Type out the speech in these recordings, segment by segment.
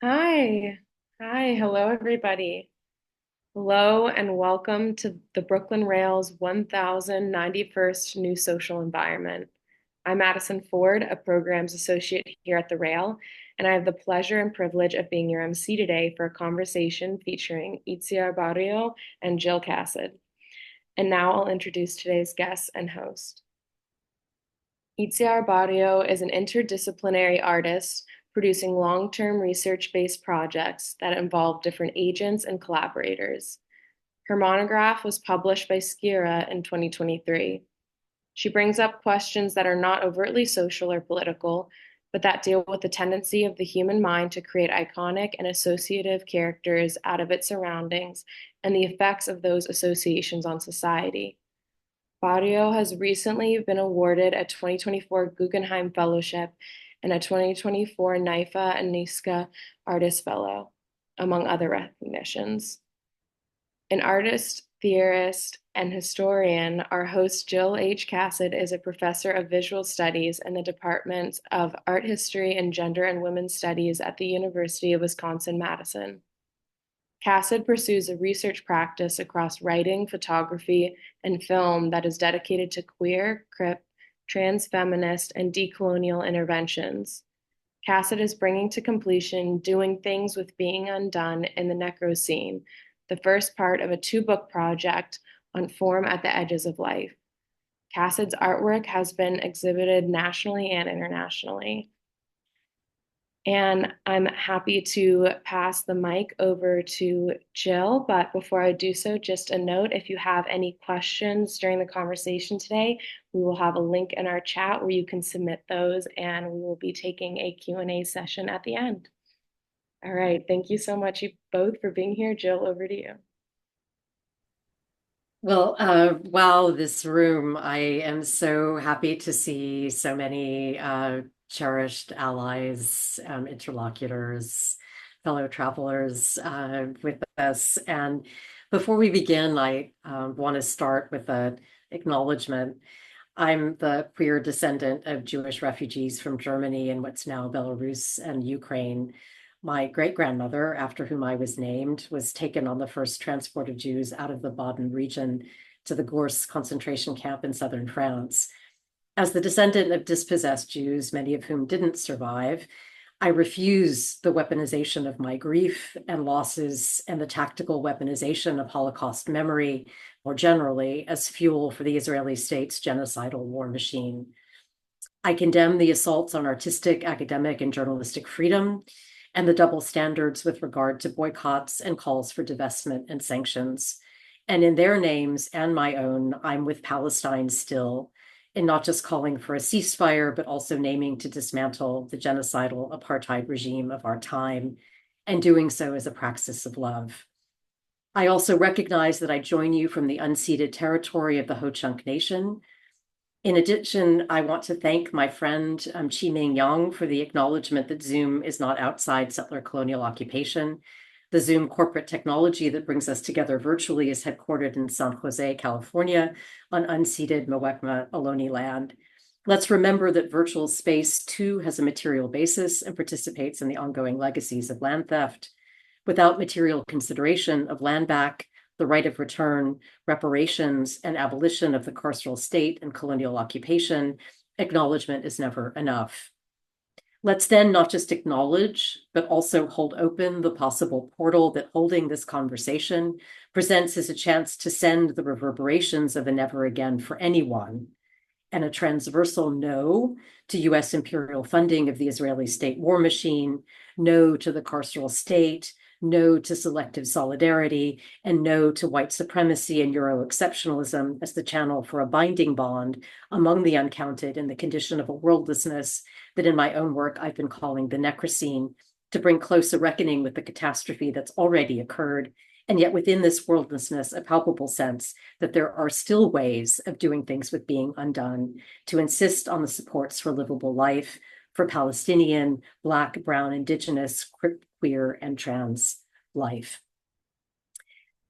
Hi. Hi. Hello, everybody. Hello, and welcome to the Brooklyn Rail's 1091st New Social Environment. I'm Madison Ford, a programs associate here at the Rail, and I have the pleasure and privilege of being your MC today for a conversation featuring Itziar Barrio and Jill Casid. And now I'll introduce today's guest and host. Itziar Barrio is an interdisciplinary artist producing long-term research-based projects that involve different agents and collaborators. Her monograph was published by SKIRA in 2023. She brings up questions that are not overtly social or political, but that deal with the tendency of the human mind to create iconic and associative characters out of its surroundings and the effects of those associations on society. Barrio has recently been awarded a 2024 Guggenheim Fellowship and a 2024 NYFA and NYSCA Artist Fellow, among other recognitions. An artist, theorist, and historian, our host Jill H. Casid is a professor of visual studies in the Department of Art History and Gender and Women's Studies at the University of Wisconsin-Madison. Casid pursues a research practice across writing, photography, and film that is dedicated to queer, crip, trans feminist, and decolonial interventions. Casid is bringing to completion Doing Things with Being Undone in the Necroscene, the first part of a two-book project on form at the edges of life. Casid's artwork has been exhibited nationally and internationally. And I'm happy to pass the mic over to Jill, but before I do so, just a note, if you have any questions during the conversation today, we will have a link in our chat where you can submit those, and we will be taking a Q&A session at the end. All right, thank you so much, you both, for being here. Jill, over to you. Well, wow, this room, I am so happy to see so many cherished allies, interlocutors, fellow travelers with us. And before we begin, I want to start with an acknowledgement. I'm the queer descendant of Jewish refugees from Germany and what's now Belarus and Ukraine. My great-grandmother, after whom I was named, was taken on the first transport of Jews out of the Baden region to the Gurs concentration camp in southern France. As the descendant of dispossessed Jews, many of whom didn't survive, I refuse the weaponization of my grief and losses and the tactical weaponization of Holocaust memory more generally as fuel for the Israeli state's genocidal war machine. I condemn the assaults on artistic, academic, and journalistic freedom and the double standards with regard to boycotts and calls for divestment and sanctions. And in their names and my own, I'm with Palestine still, in not just calling for a ceasefire, but also naming to dismantle the genocidal apartheid regime of our time, and doing so as a praxis of love. I also recognize that I join you from the unceded territory of the Ho-Chunk Nation. In addition, I want to thank my friend Chi-Ming Yang for the acknowledgement that Zoom is not outside settler colonial occupation. The Zoom corporate technology that brings us together virtually is headquartered in San Jose, California, on unceded Muwekma Ohlone land. Let's remember that virtual space too has a material basis and participates in the ongoing legacies of land theft. Without material consideration of land back, the right of return, reparations, and abolition of the carceral state and colonial occupation, acknowledgement is never enough. Let's then not just acknowledge, but also hold open the possible portal that holding this conversation presents as a chance to send the reverberations of a never again for anyone, and a transversal no to US imperial funding of the Israeli state war machine, no to the carceral state, no to selective solidarity, and no to white supremacy and Euro-exceptionalism as the channel for a binding bond among the uncounted in the condition of a worldlessness that in my own work I've been calling the necroscene, to bring close a reckoning with the catastrophe that's already occurred, and yet within this worldlessness, a palpable sense that there are still ways of doing things with being undone, to insist on the supports for livable life, for Palestinian, Black, Brown, Indigenous, queer, and trans life.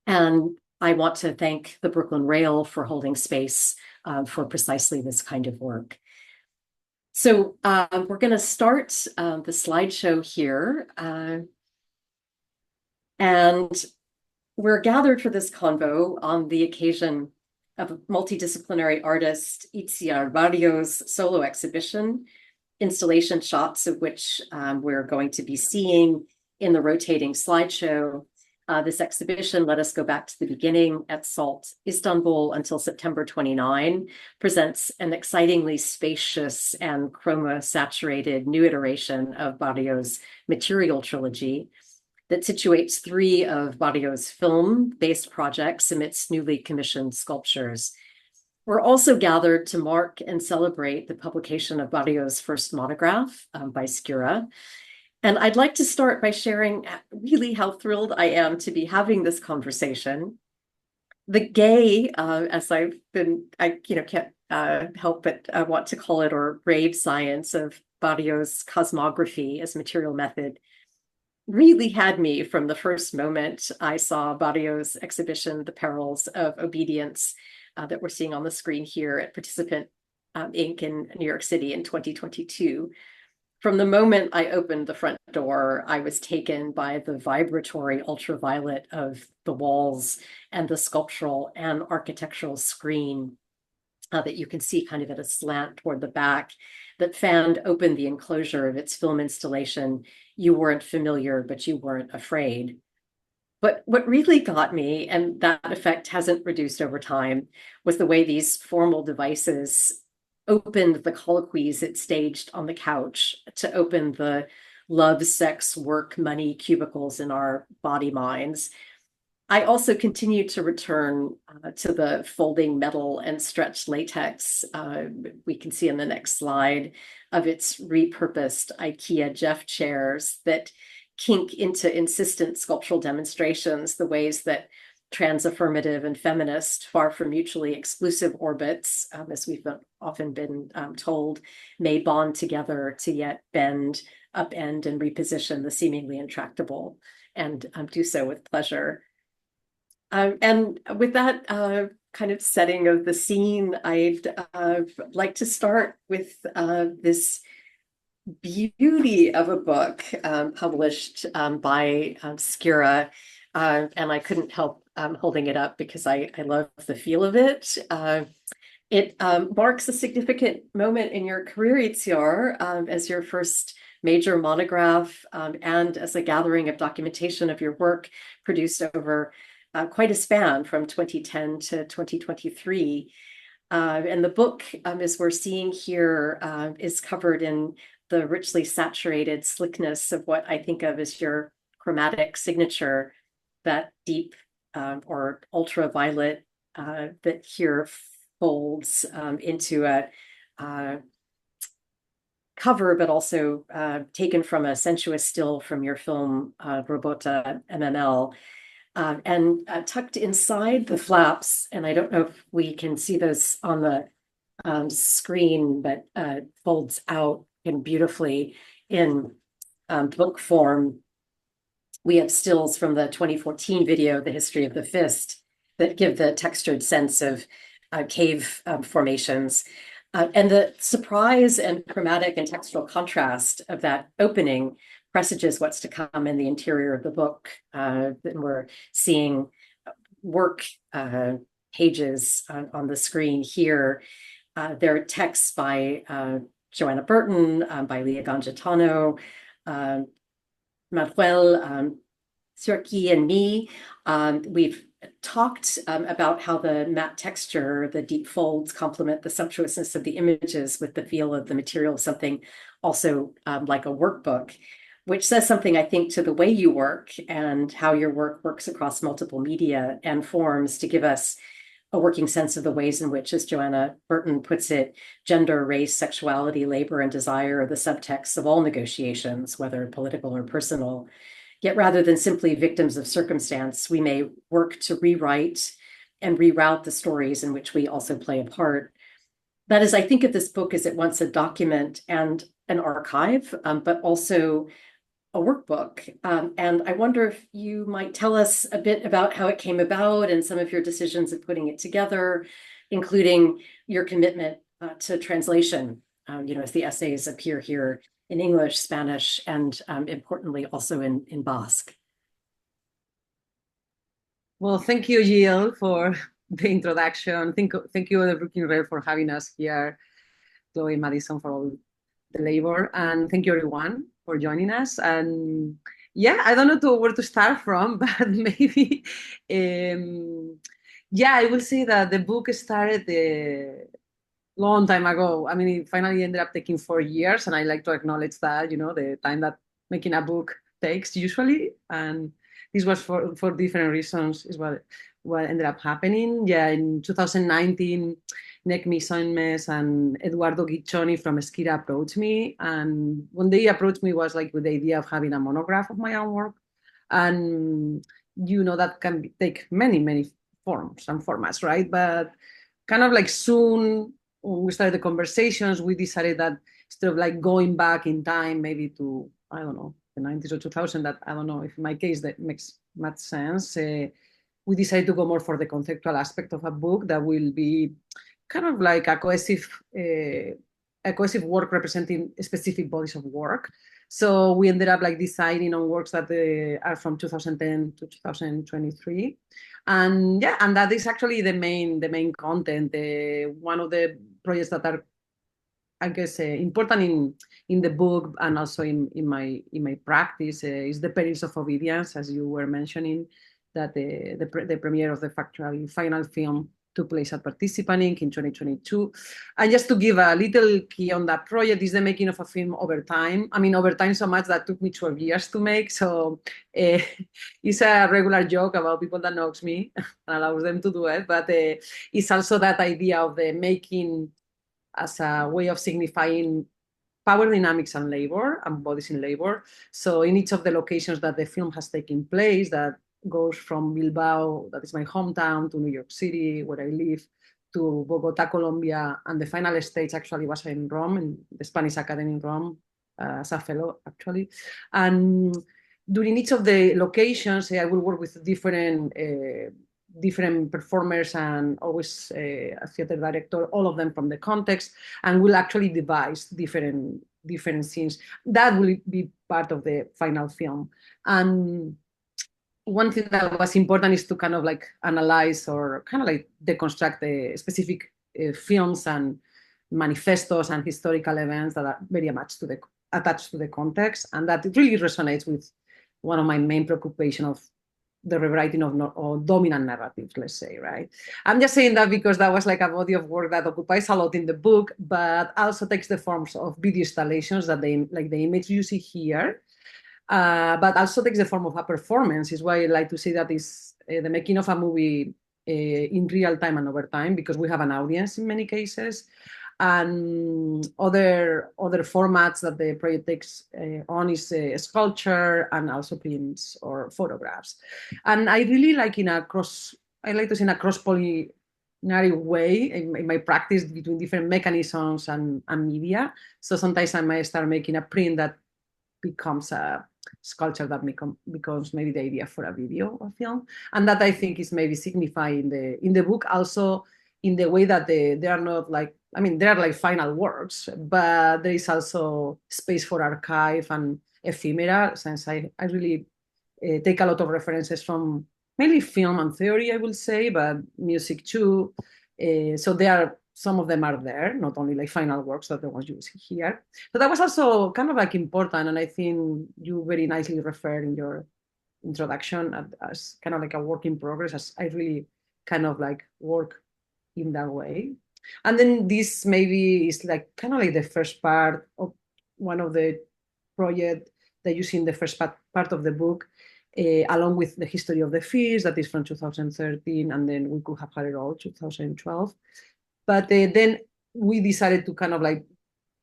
And I want to thank the Brooklyn Rail for holding space for precisely this kind of work. So we're going to start the slideshow here. And we're gathered for this convo on the occasion of multidisciplinary artist Itziar Barrio's solo exhibition, installation shots of which we're going to be seeing in the rotating slideshow. This exhibition, let us go back to the beginning at SALT Istanbul until September 29, presents an excitingly spacious and chroma-saturated new iteration of Barrio's material trilogy that situates three of Barrio's film-based projects amidst newly commissioned sculptures. We're also gathered to mark and celebrate the publication of Barrio's first monograph by SKIRA. And I'd like to start by sharing really how thrilled I am to be having this conversation. The gay, as I can't help but want to call it, or rave science of Barrio's cosmography as material method really had me from the first moment I saw Barrio's exhibition, The Perils of Obedience, that we're seeing on the screen here at Participant Inc. in New York City in 2022. From the moment I opened the front door, I was taken by the vibratory ultraviolet of the walls and the sculptural and architectural screen that you can see kind of at a slant toward the back that fanned open the enclosure of its film installation. You weren't familiar, but you weren't afraid. But what really got me, and that effect hasn't reduced over time, was the way these formal devices opened the colloquies it staged on the couch to open the love, sex, work, money cubicles in our body minds. I also continue to return to the folding metal and stretched latex we can see in the next slide of its repurposed IKEA Jeff chairs that kink into insistent sculptural demonstrations, the ways that trans-affirmative and feminist, far from mutually exclusive orbits, as we've often been told, may bond together to yet bend, upend, and reposition the seemingly intractable, and do so with pleasure. And with that kind of setting of the scene, I'd like to start with this beauty of a book published by SKIRA. And I couldn't help holding it up because I love the feel of it. It marks a significant moment in your career, Itziar, as your first major monograph and as a gathering of documentation of your work produced over quite a span from 2010 to 2023. And the book, as we're seeing here, is covered in the richly saturated slickness of what I think of as your chromatic signature, that deep or ultraviolet that here folds into a cover, but also taken from a sensuous still from your film Robota MML. And tucked inside the flaps, and I don't know if we can see those on the screen, but folds out and beautifully in book form. We have stills from the 2014 video, The History of the Fist, that give the textured sense of cave formations. And the surprise and chromatic and textural contrast of that opening presages what's to come in the interior of the book. And we're seeing work pages on the screen here. There are texts by Johanna Burton, by Leah Gangitano, Manuel Surki, and me. We've talked about how the matte texture, the deep folds complement the sumptuousness of the images with the feel of the material of something also like a workbook, which says something, I think, to the way you work and how your work works across multiple media and forms to give us a working sense of the ways in which, as Johanna Burton puts it, gender, race, sexuality, labor, and desire are the subtexts of all negotiations, whether political or personal. Yet rather than simply victims of circumstance, we may work to rewrite and reroute the stories in which we also play a part. That is, I think of this book as at once a document and an archive, but also a workbook. And I wonder if you might tell us a bit about how it came about and some of your decisions in putting it together, including your commitment to translation, as the essays appear here in English, Spanish, and importantly also in Basque. Well, thank you, Jill, for the introduction. Thank you, the Brooklyn Rail, for having us here, Chloe, Madison, for all the labor, and thank you, everyone, for joining us. And yeah, I don't know where to start from, but maybe, yeah, I will say that the book started long time ago. I mean, it finally ended up taking 4 years, and I like to acknowledge that, the time that making a book takes usually. And this was for different reasons, is what ended up happening. Yeah, in 2019, Nick Misonmes and Eduardo Guiccioni from SKIRA approached me. And when they approached me was like with the idea of having a monograph of my own work. And that can take many, many forms and formats, right? But kind of like soon when we started the conversations, we decided that instead of like going back in time, maybe to, I don't know, the 90s or 2000, that I don't know if in my case that makes much sense. We decided to go more for the conceptual aspect of a book that will be kind of like a cohesive work representing specific bodies of work. So we ended up like deciding on works that are from 2010 to 2023. And yeah, and that is actually the main content. One of the projects that are, I guess, important in the book and also in my practice is the perils of obedience, as you were mentioning, that the premiere of the factual final film took place at Participant Inc. in 2022. And just to give a little key on that project, is the making of a film over time. I mean, over time so much that took me 12 years to make. So it's a regular joke about people that knows me and allows them to do it. But it's also that idea of the making as a way of signifying power dynamics and labor and bodies in labor. So in each of the locations that the film has taken place, that goes from Bilbao, that is my hometown, to New York City, where I live, to Bogota, Colombia, and the final stage actually was in Rome, in the Spanish Academy in Rome, as a fellow, actually. And during each of the locations, I will work with different performers and always a theater director, all of them from the context, and will actually devise different scenes that will be part of the final film. And one thing that was important is to kind of like analyze or kind of like deconstruct the specific films and manifestos and historical events that are very much attached to the context, and that really resonates with one of my main preoccupations of the rewriting of dominant narratives, let's say, right? I'm just saying that because that was like a body of work that occupies a lot in the book, but also takes the forms of video installations that like the image you see here, but also takes the form of a performance. Is why I like to say that is the making of a movie in real time and over time, because we have an audience in many cases, and other formats that the project takes on is sculpture and also prints or photographs. And I really like I like to say in a cross-pollinary way in my practice between different mechanisms and media. So sometimes I might start making a print that becomes a sculpture that becomes maybe the idea for a video or film, and that I think is maybe signified in the book also, in the way that they are not like, I mean, they are like final works, but there is also space for archive and ephemera, since I really take a lot of references from mainly film and theory, I will say, but music too. So some of them are there, not only like final works that the ones you see here. So that was also kind of like important, and I think you very nicely referred in your introduction as kind of like a work in progress, as I really kind of like work in that way. And then this maybe is like kind of like the first part of one of the project that you see in the first part of the book, along with the history of the fees, that is from 2013, and then we could have had it all 2012. But then we decided to kind of like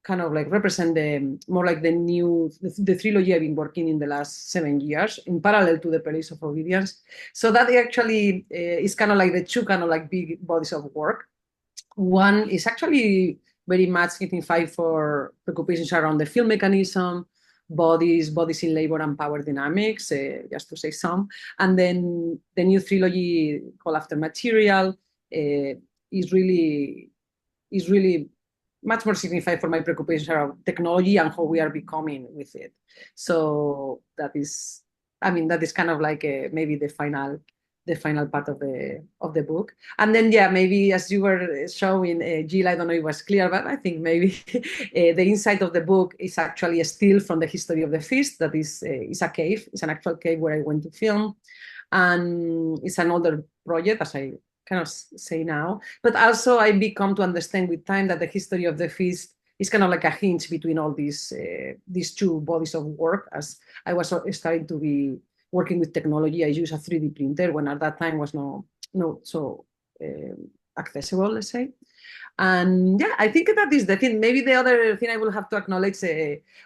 represent the more like the trilogy I've been working in the last 7 years in parallel to the Perils of Obedience. So that actually is kind of like the two kind of like big bodies of work. One is actually very much signified for preoccupations around the field mechanism, bodies in labor and power dynamics, just to say some. And then the new trilogy called After Material is really much more signified for my preoccupations around technology and how we are becoming with it. So that is kind of like maybe the final the final part of the book. And then, yeah, maybe as you were showing, Jill, I don't know if it was clear, but I think maybe the inside of the book is actually a still from the history of the feast. That is a cave. It's an actual cave where I went to film. And it's an older project, as I kind of say now. But also I become to understand with time that the history of the feast is kind of like a hinge between all these two bodies of work. As I was starting to be working with technology, I used a 3D printer when at that time was not so accessible, let's say. And yeah, I think that is the thing. Maybe the other thing I will have to acknowledge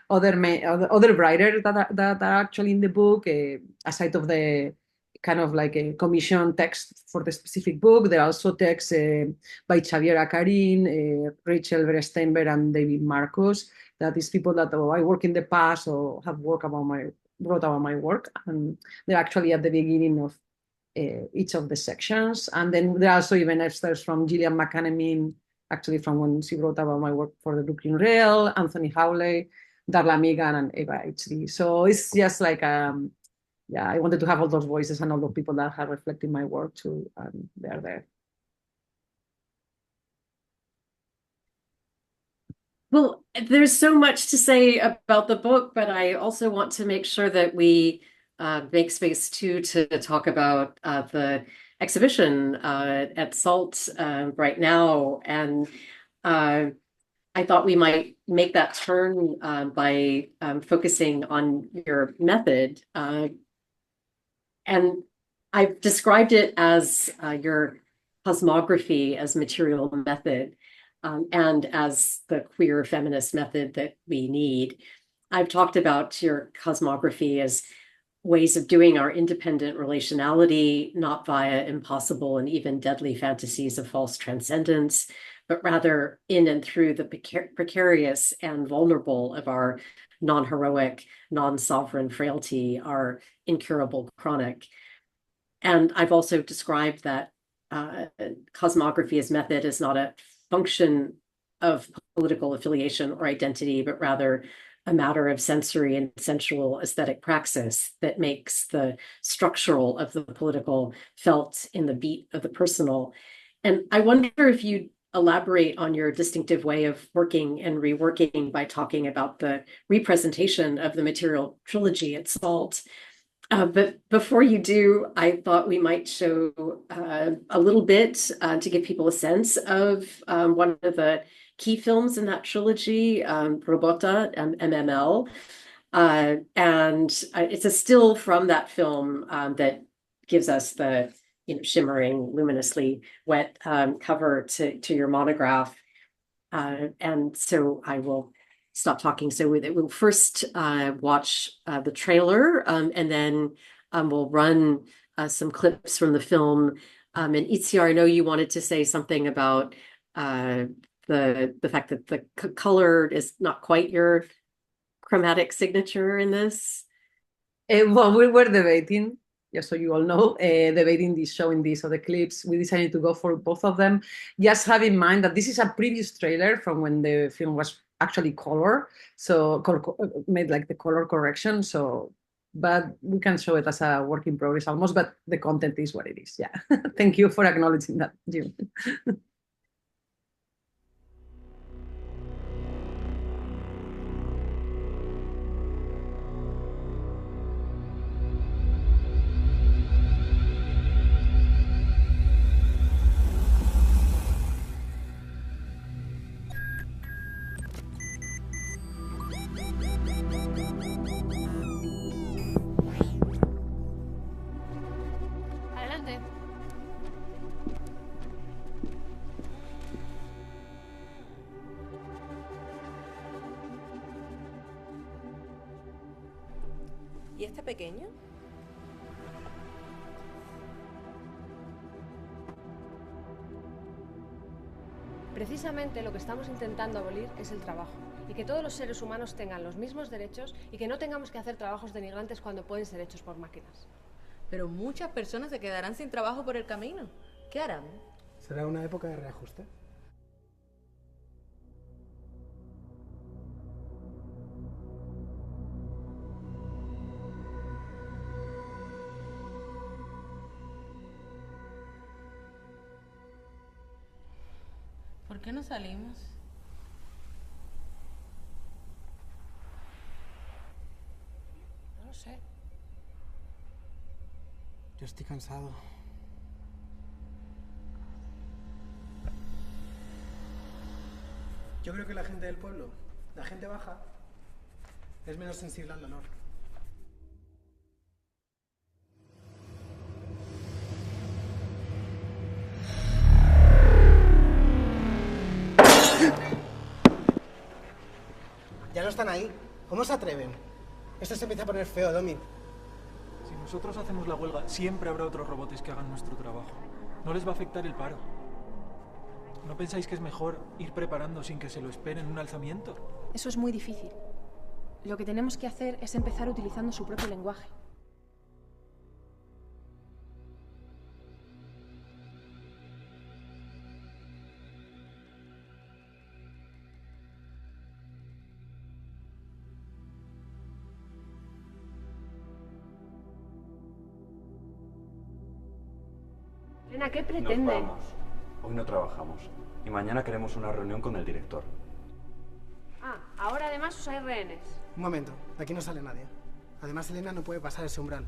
other writers that are actually in the book, aside of the kind of like a commission text for the specific book. There are also texts by Xavier Acarin, Rachel Versteinberg, and David Marcos. That is people that I work in the past or have wrote about my work, and they're actually at the beginning of each of the sections. And then there are also even extras from Gillian McCanamine, actually from when she wrote about my work for the Brooklyn Rail, Anthony Howley, Darla Megan, and Eva HD. So it's just like, yeah, I wanted to have all those voices and all the people that have reflected my work too, and they're there. Well, there's so much to say about the book, but I also want to make sure that we make space too to talk about the exhibition at SALT right now. And I thought we might make that turn by focusing on your method. And I've described it as your cosmography as material method. And as the queer feminist method that we need. I've talked about your cosmography as ways of doing our independent relationality, not via impossible and even deadly fantasies of false transcendence, but rather in and through the precarious and vulnerable of our non-heroic, non-sovereign frailty, our incurable chronic. And I've also described that cosmography as method is not a function of political affiliation or identity, but rather a matter of sensory and sensual aesthetic praxis that makes the structural of the political felt in the beat of the personal. And I wonder if you'd elaborate on your distinctive way of working and reworking by talking about the representation of the material trilogy at SALT. But before you do, I thought we might show a little bit to give people a sense of one of the key films in that trilogy, Robota, MML. And it's a still from that film that gives us the shimmering, luminously wet cover to your monograph. And so I will stop talking. So we'll first watch the trailer and then we'll run some clips from the film. And Itziar, I know you wanted to say something about the fact that the color is not quite your chromatic signature in this. Well, we were debating, just so you all know, debating this, showing this, or the clips. We decided to go for both of them. Just have in mind that this is a previous trailer from when the film was actually color, so made like the color correction. So, but we can show it as a work in progress almost, but the content is what it is. Yeah. Thank you for acknowledging that, Jim. Adelante. ¿Y este pequeño? Precisamente lo que estamos intentando abolir es el trabajo y que todos los seres humanos tengan los mismos derechos y que no tengamos que hacer trabajos denigrantes cuando pueden ser hechos por máquinas. Pero muchas personas se quedarán sin trabajo por el camino. ¿Qué harán? Será una época de reajuste. ¿Por qué no salimos? No lo sé. Yo estoy cansado. Yo creo que la gente del pueblo, la gente baja, es menos sensible al dolor. Ya no están ahí. ¿Cómo se atreven? Esto se empieza a poner feo, Domi. Si nosotros hacemos la huelga, siempre habrá otros robots que hagan nuestro trabajo. No les va a afectar el paro. ¿No pensáis que es mejor ir preparando sin que se lo esperen un alzamiento? Eso es muy difícil. Lo que tenemos que hacer es empezar utilizando su propio lenguaje. Elena, ¿qué Nos pretende? vamos. Hoy no trabajamos. Y mañana queremos una reunión con el director. Ah, ahora además os hay rehenes. Un momento, de aquí no sale nadie. Además, Elena no puede pasar ese umbral.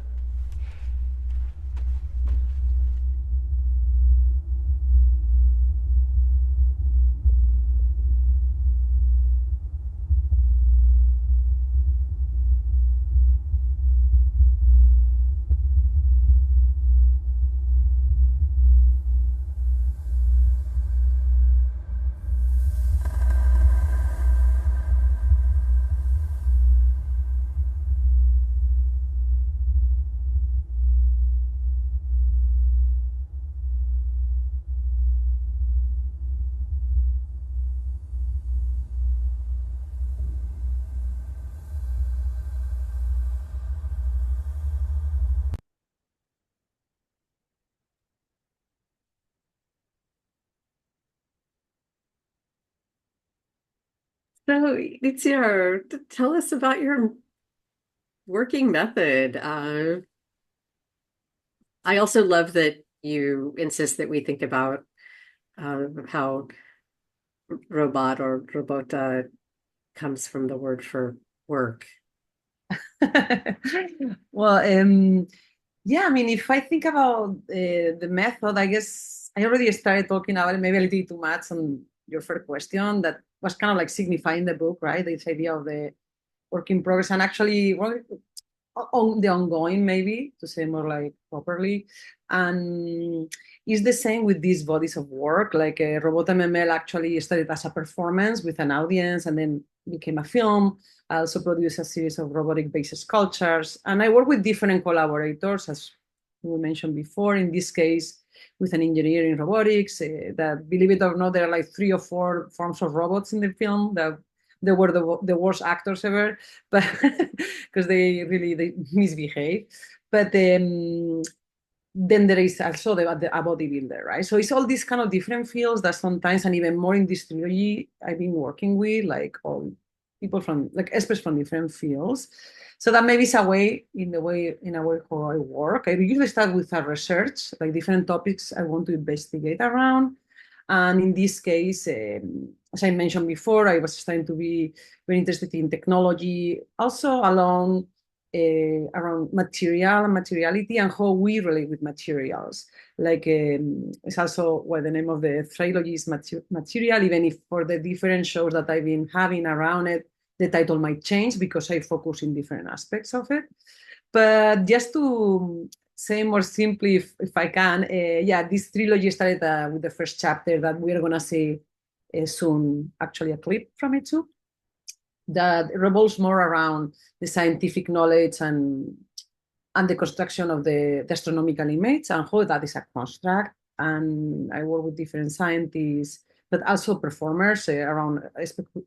So, Itziar, tell us about your working method. I also love that you insist that we think about how robot or robota comes from the word for work. Well, yeah, I mean, if I think about the method, I guess I already started talking about it, maybe a little too much on your first question. That was kind of like signifying the book, right? This idea of the work in progress and actually on the ongoing, maybe to say more like properly. And it's the same with these bodies of work. Like Robot MML actually started as a performance with an audience and then became a film. I also produced a series of robotic-based sculptures. And I work with different collaborators, as we mentioned before. In this case, with an engineer in robotics, that, believe it or not, there are like 3 or 4 forms of robots in the film that they were the worst actors ever, but because they misbehave. But then there is also a bodybuilder, right? So it's all these kind of different fields that sometimes, and even more in this trilogy, I've been working with, like all people from, like experts from different fields. So that maybe is a way, in a way how I work. I usually start with a research, like different topics I want to investigate around. And in this case, as I mentioned before, I was starting to be very interested in technology, also around material and materiality and how we relate with materials. Like it's also why the name of the trilogy is Material, even if for the different shows that I've been having around it, the title might change because I focus in different aspects of it. But just to say more simply, if I can, yeah, this trilogy started with the first chapter that we're going to see soon, actually a clip from it too, that revolves more around the scientific knowledge and the construction of the astronomical image and how that is a construct. And I work with different scientists, but also performers around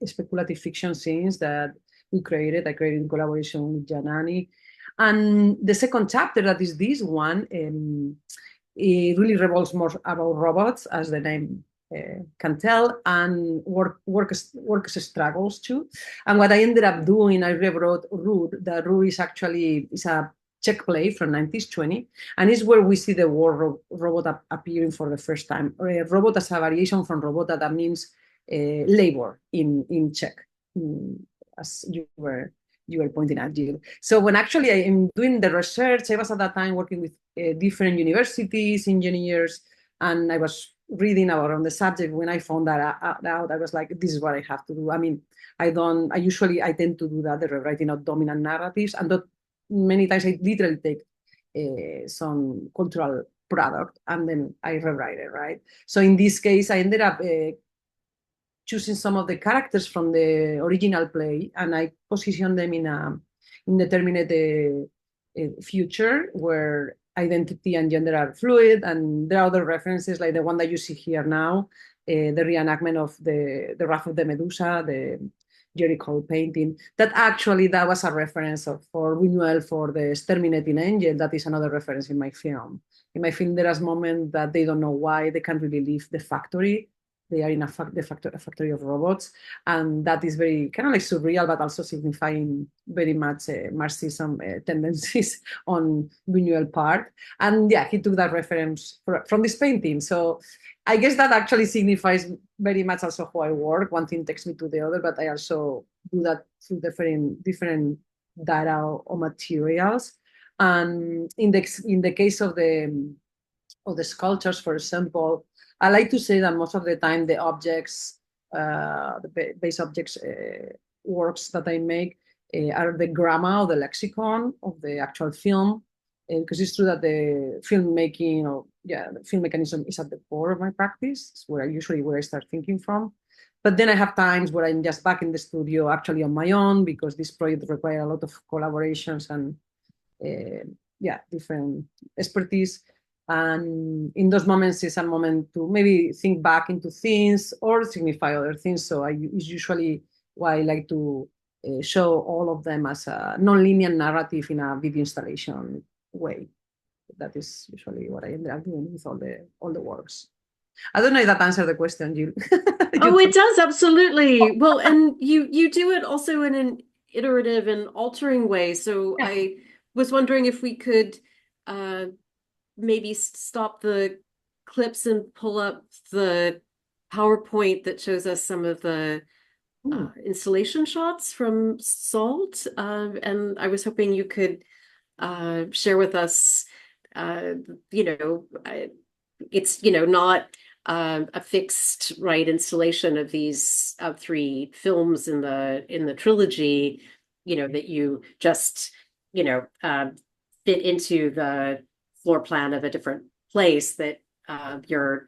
speculative fiction scenes that we created. I created in collaboration with Janani. And the second chapter, that is this one, it really revolves more about robots, as the name can tell, and work struggles too. And what I ended up doing, I rewrote Root. That Root is actually a Czech play from 1920, and it's where we see the word robot appearing for the first time. Robot as a variation from robota, that means labor in Czech, as you were pointing out, Jill. So when actually I am doing the research, I was at that time working with different universities, engineers, and I was reading about the subject. When I found that out, I was like, this is what I have to do. I mean, I tend to do that, the rewriting of dominant narratives, and that many times I literally take some cultural product and then I rewrite it, right? So in this case, I ended up choosing some of the characters from the original play, and I positioned them in a indeterminate future where identity and gender are fluid, and there are other references like the one that you see here now, the reenactment of the Wrath of the Medusa, the Jerry Cole painting. That was a reference for Buñuel for the Exterminating Angel. That is another reference in my film. In my film, there is a moment that they don't know why they can't really leave the factory. They are in a factory of robots, and that is very kind of like surreal, but also signifying very much Marxism tendencies on Buñuel's part. And yeah, he took that reference from this painting. So I guess that actually signifies very much also how I work. One thing takes me to the other, but I also do that through different data or materials. And in the case of the sculptures, for example, I like to say that most of the time the objects, the base objects works that I make are the grammar or the lexicon of the actual film, because it's true that the filmmaking, the film mechanism is at the core of my practice. It's where I start thinking from. But then I have times where I'm just back in the studio actually on my own, because this project requires a lot of collaborations and different expertise. And in those moments, it's a moment to maybe think back into things or signify other things. So it's usually why I like to show all of them as a non-linear narrative in a video installation way. That is usually what I end up doing with all the works. I don't know if that answered the question, Jill. Oh, it does, absolutely. Well, and you do it also in an iterative and altering way. So yeah. I was wondering if we could maybe stop the clips and pull up the PowerPoint that shows us some of the installation shots from SALT. And I was hoping you could share with us, it's, not a fixed installation of these 3 films in the trilogy, that you just, fit into the floor plan of a different place, that you're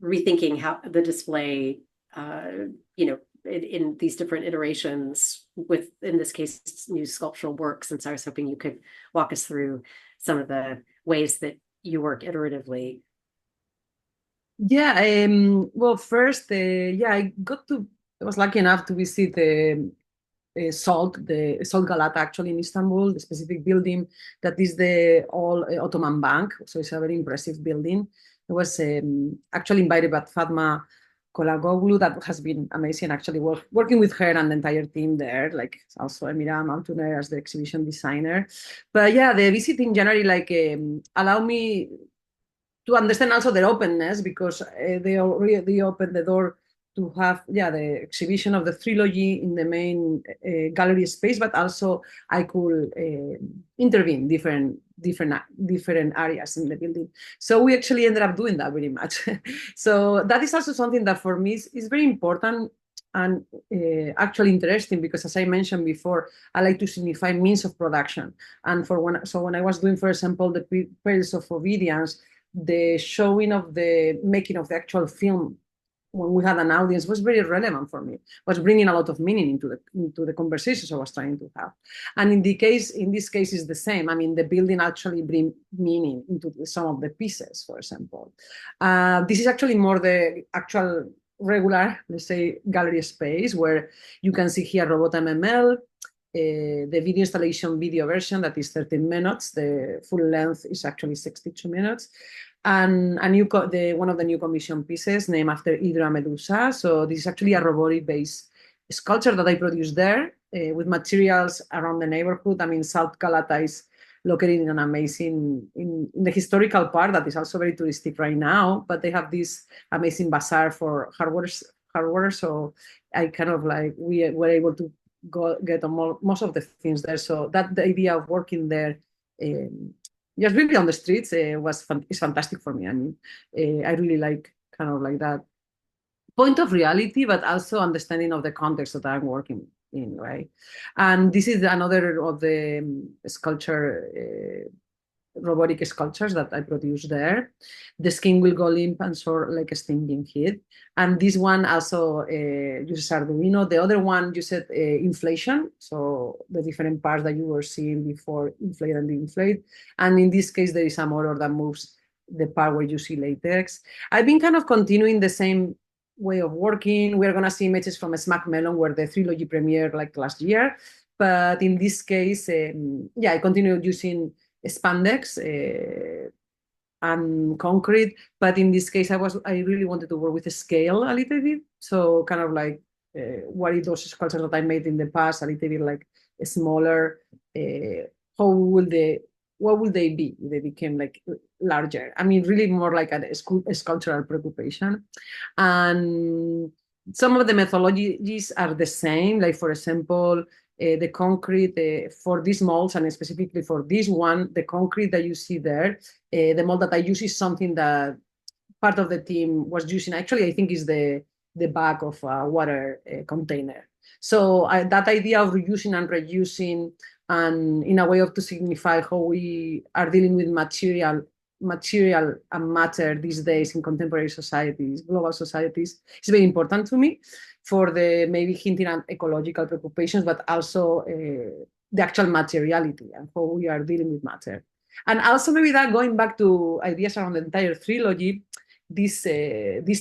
rethinking how the display, in these different iterations with, in this case, new sculptural works. And so I was hoping you could walk us through some of the ways that you work iteratively. Yeah, well, first, I was lucky enough to visit the SALT Galata, actually in Istanbul, the specific building that is the old Ottoman bank. So it's a very impressive building. I was actually invited by Fatma Kolagoglu. That has been amazing, actually, working with her and the entire team there, like also Emira Maltuner as the exhibition designer. But yeah, the visit in January allowed me to understand also their openness, because they already opened the door to have the exhibition of the trilogy in the main gallery space, but also I could intervene different areas in the building. So we actually ended up doing that very much. So that is also something that for me is very important and actually interesting, because as I mentioned before, I like to signify means of production. And when I was doing, for example, the Pearls of Obedience, the showing of the making of the actual film when we had an audience was very relevant for me, was bringing a lot of meaning into the conversations I was trying to have. And in this case is the same. I mean, the building actually bring meaning into some of the pieces, for example. This is actually more the actual regular, let's say, gallery space, where you can see here Robot MML, the video installation video version that is 13 minutes. The full length is actually 62 minutes. And one of the new commission pieces named after Hydra Medusa. So this is actually a robotic-based sculpture that I produced there with materials around the neighborhood. I mean, South Galata is located in an amazing, in the historical part that is also very touristic right now, but they have this amazing bazaar for hardware. So I kind of like, we were able to go get most of the things there. So that the idea of working there, just really on the streets, is fantastic for me. I mean, I really like kind of like that point of reality, but also understanding of the context that I'm working in, right? And this is another of the robotic sculptures that I produced there. The skin will go limp and soar like a stinging heat. And this one also uses Arduino. The other one used inflation, so the different parts that you were seeing before, inflate and de-inflate. And in this case, there is a motor that moves the part where you see latex. I've been kind of continuing the same way of working. We're going to see images from Smack Melon, where the trilogy premiered like last year. But in this case, I continued using spandex and concrete, but in this case I really wanted to work with a scale a little bit, so kind of like what is those sculptures that I made in the past a little bit like smaller, what would they be if they became like larger? I mean, really more like a sculptural preoccupation. And some of the methodologies are the same, like for example, the concrete for these molds, and specifically for this one, the concrete that you see there, the mold that I use is something that part of the team was using. Actually, I think is the back of a water container. So that idea of reusing and reusing, and in a way of to signify how we are dealing with material and matter these days in contemporary societies, global societies, is very important to me, for the maybe hinting at ecological preoccupations, but also the actual materiality and how we are dealing with matter. And also maybe that going back to ideas around the entire trilogy, this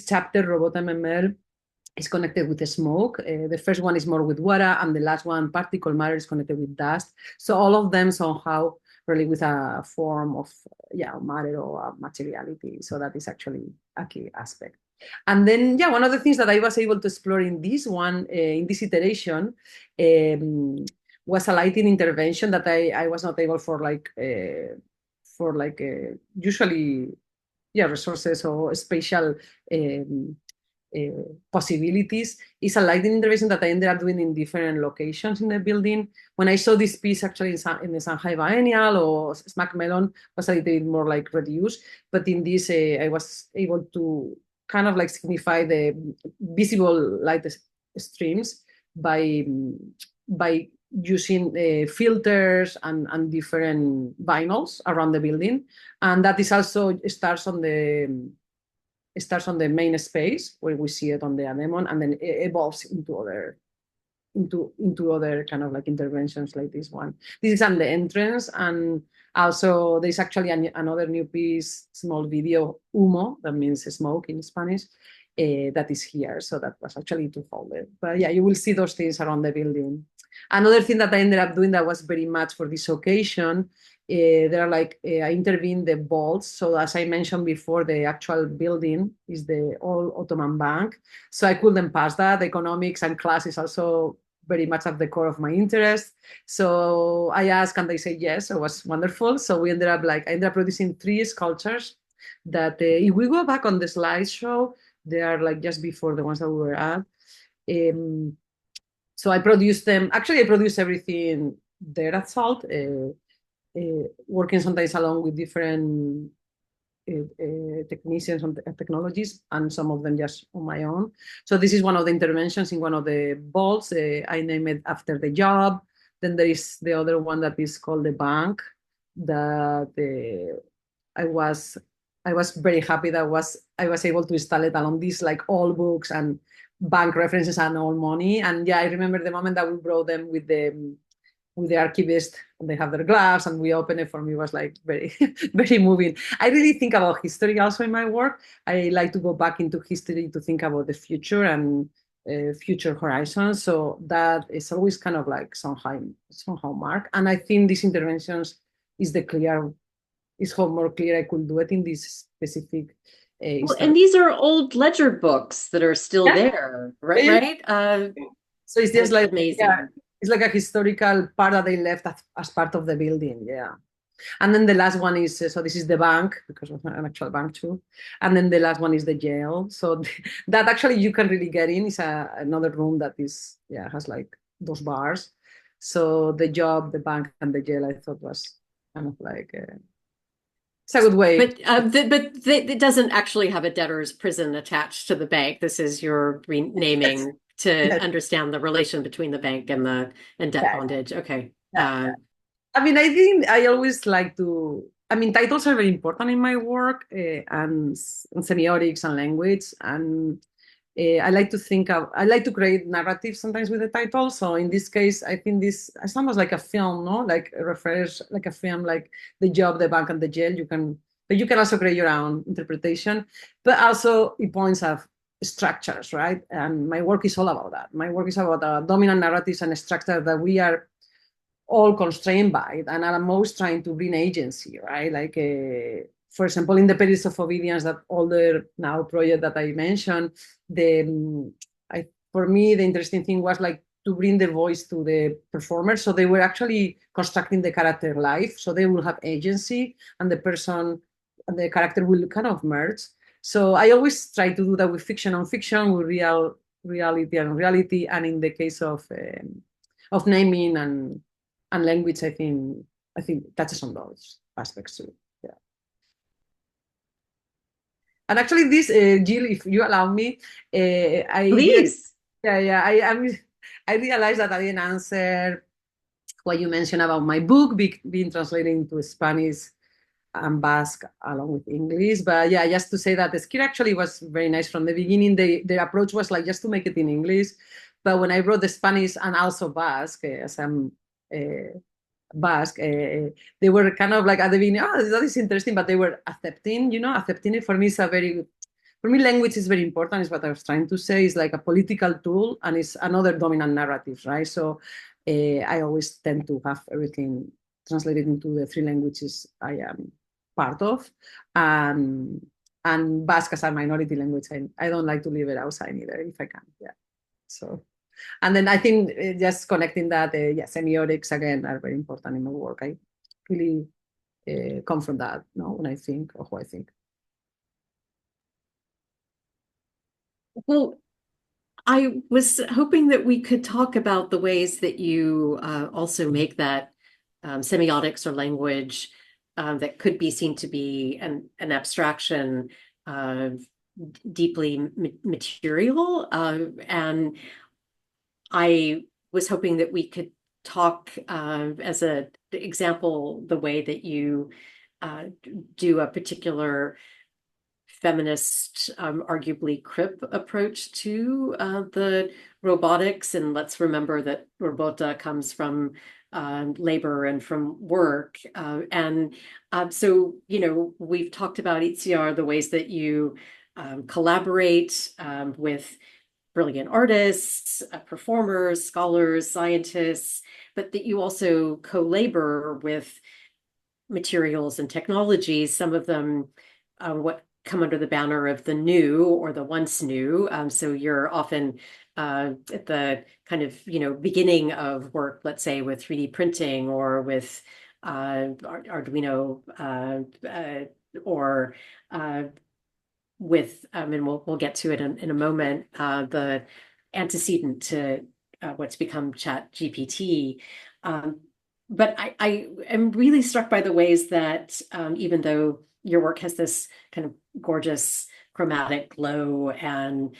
chapter, Robot MML, is connected with the smoke. The first one is more with water, and the last one, particle matter, is connected with dust. So all of them somehow really with a form of matter or materiality. So that is actually a key aspect. And then, one of the things that I was able to explore in this one, in this iteration, was a lighting intervention that I was not able for usually, resources or spatial possibilities. Is a lighting intervention that I ended up doing in different locations in the building. When I saw this piece actually in the Shanghai Biennale or Smack Melon, was a little bit more like reduced, but in this I was able to kind of like signify the visible light streams by using filters and different vinyls around the building. And that is also starts on the main space where we see it on the anemone, and then it evolves into other kind of like interventions like this one. This is on the entrance, and also there's actually another new piece, small video, humo, that means smoke in Spanish, that is here. So that was actually two-folded. But you will see those things around the building. Another thing that I ended up doing that was very much for this occasion, there are I intervened the vaults. So as I mentioned before, the actual building is the old Ottoman bank. So I couldn't pass that. Economics and class is also very much at the core of my interest. So I asked, and they said yes. So it was wonderful. So I ended up producing 3 sculptures that if we go back on the slideshow, they are just before the ones that we were at. So I produced them. Actually, I produced everything there at SALT, working sometimes along with different technicians and technologies, and some of them just on my own. So this is one of the interventions in one of the vaults. I named it after the job. Then there is the other one that is called the bank, that I was very happy that I was able to install it along these all books and bank references and all money. And I remember the moment that we brought them with the archivist, and they have their gloves, and we opened it. For me, it was very, very moving. I really think about history also in my work. I like to go back into history to think about the future and future horizons. So that is always kind of somehow marked. And I think these interventions is how more clear I could do it in this specific. And these are old ledger books that are still there, right? So it's just amazing. It's like a historical part that they left as part of the building. And then the last one is, so this is the bank, because it's an actual bank too. And then the last one is the jail. So that actually you can really get in. It's another room that is, yeah, has like those bars. So the job, the bank, and the jail, I thought was kind of like, it's a good way. But it doesn't actually have a debtor's prison attached to the bank. This is your renaming to Yes. understand the relation between the bank and debt Yeah. bondage. Okay. Yeah. I mean, I think I always like to, I mean, titles are very important in my work, and semiotics and language. And I like to I like to create narratives sometimes with the title. So in this case, I think this is almost like a film, no? Like refers like a film, like the job, the bank, and the jail. But you can also create your own interpretation. But also it points out structures, right? And my work is all about that. My work is about dominant narratives and structures that we are all constrained by it, and are most trying to bring agency, right? Like, for example, in the periods of obedience, that older now project that I mentioned, for me, the interesting thing was like to bring the voice to the performers. So they were actually constructing the character life. So they will have agency, and the person and the character will kind of merge. So I always try to do that with fiction and fiction, with reality and reality. And in the case of naming and language, I think touches on those aspects too. Yeah. And actually, this Jill, if you allow me, Please. I realized that I didn't answer what you mentioned about my book being translated into Spanish and Basque along with English. But yeah, just to say that the SKIRA actually was very nice from the beginning. Their approach was like just to make it in English. But when I wrote the Spanish and also Basque, as I'm Basque, they were kind of like at the beginning, oh, that is interesting, but they were accepting it. For me, for me, language is very important, is what I was trying to say. It's like a political tool, and it's another dominant narrative, right? So I always tend to have everything translated into the three languages I am part of. And Basque as a minority language, I don't like to leave it outside either, if I can. Yeah. So. And then I think just connecting that, semiotics again are very important in my work. I really come from that, when I think of what I think. Well, I was hoping that we could talk about the ways that you also make that semiotics or language that could be seen to be an abstraction deeply material. And I was hoping that we could talk as an example, the way that you do a particular feminist, arguably crip approach to the robotics. And let's remember that robota comes from labor and from work. So, we've talked about Itziar, the ways that you collaborate with brilliant artists, performers, scholars, scientists, but that you also co-labor with materials and technologies, some of them what come under the banner of the new or the once new. So you're often at the kind of, beginning of work, let's say with 3D printing or with Arduino or with, and we'll get to it in a moment, the antecedent to what's become Chat GPT. But I am really struck by the ways that even though your work has this kind of gorgeous chromatic glow and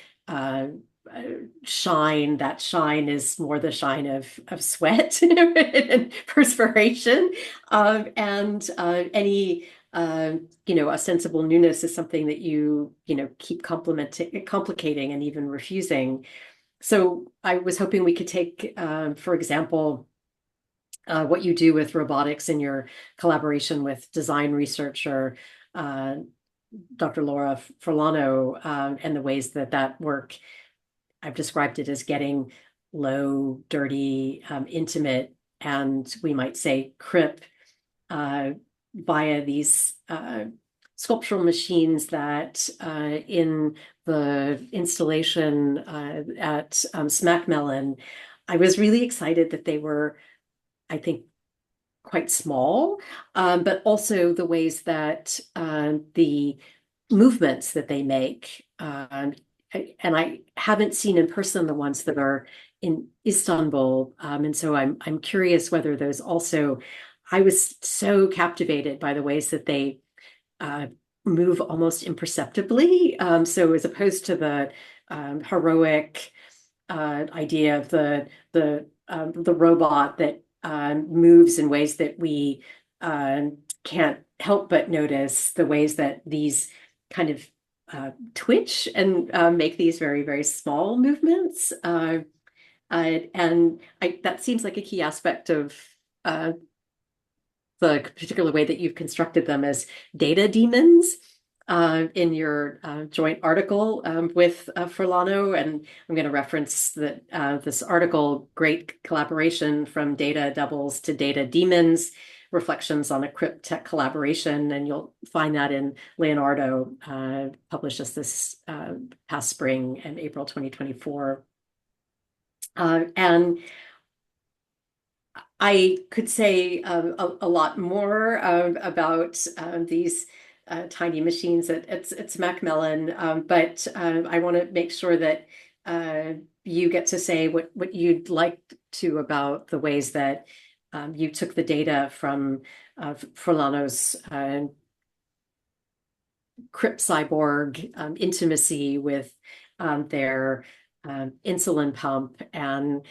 shine, that shine is more the shine of sweat and perspiration, and any a sensible newness is something that you keep complicating and even refusing. So I was hoping we could take, for example, what you do with robotics in your collaboration with design researcher Dr. Laura Forlano, and the ways that work, I've described it as getting low, dirty, intimate, and we might say crip via these sculptural machines that in the installation at Smack Melon, I was really excited that they were, I think, quite small, but also the ways that the movements that they make. And I haven't seen in person the ones that are in Istanbul. And so I'm curious whether those also, I was so captivated by the ways that they move almost imperceptibly. So as opposed to the heroic idea of the robot that moves in ways that we can't help but notice, the ways that these kind of twitch and make these very, very small movements. And that seems like a key aspect of the particular way that you've constructed them as data demons in your joint article with Furlano. And I'm going to reference this article, Great Collaboration from Data Devils to Data Demons, Reflections on a Cryptech Collaboration. And you'll find that in Leonardo, published just this past spring in April 2024. And I could say a lot more about these tiny machines at Macmillan, but I want to make sure that you get to say what you'd like to about the ways that you took the data from Furlano's Crypt Cyborg intimacy with their insulin pump. And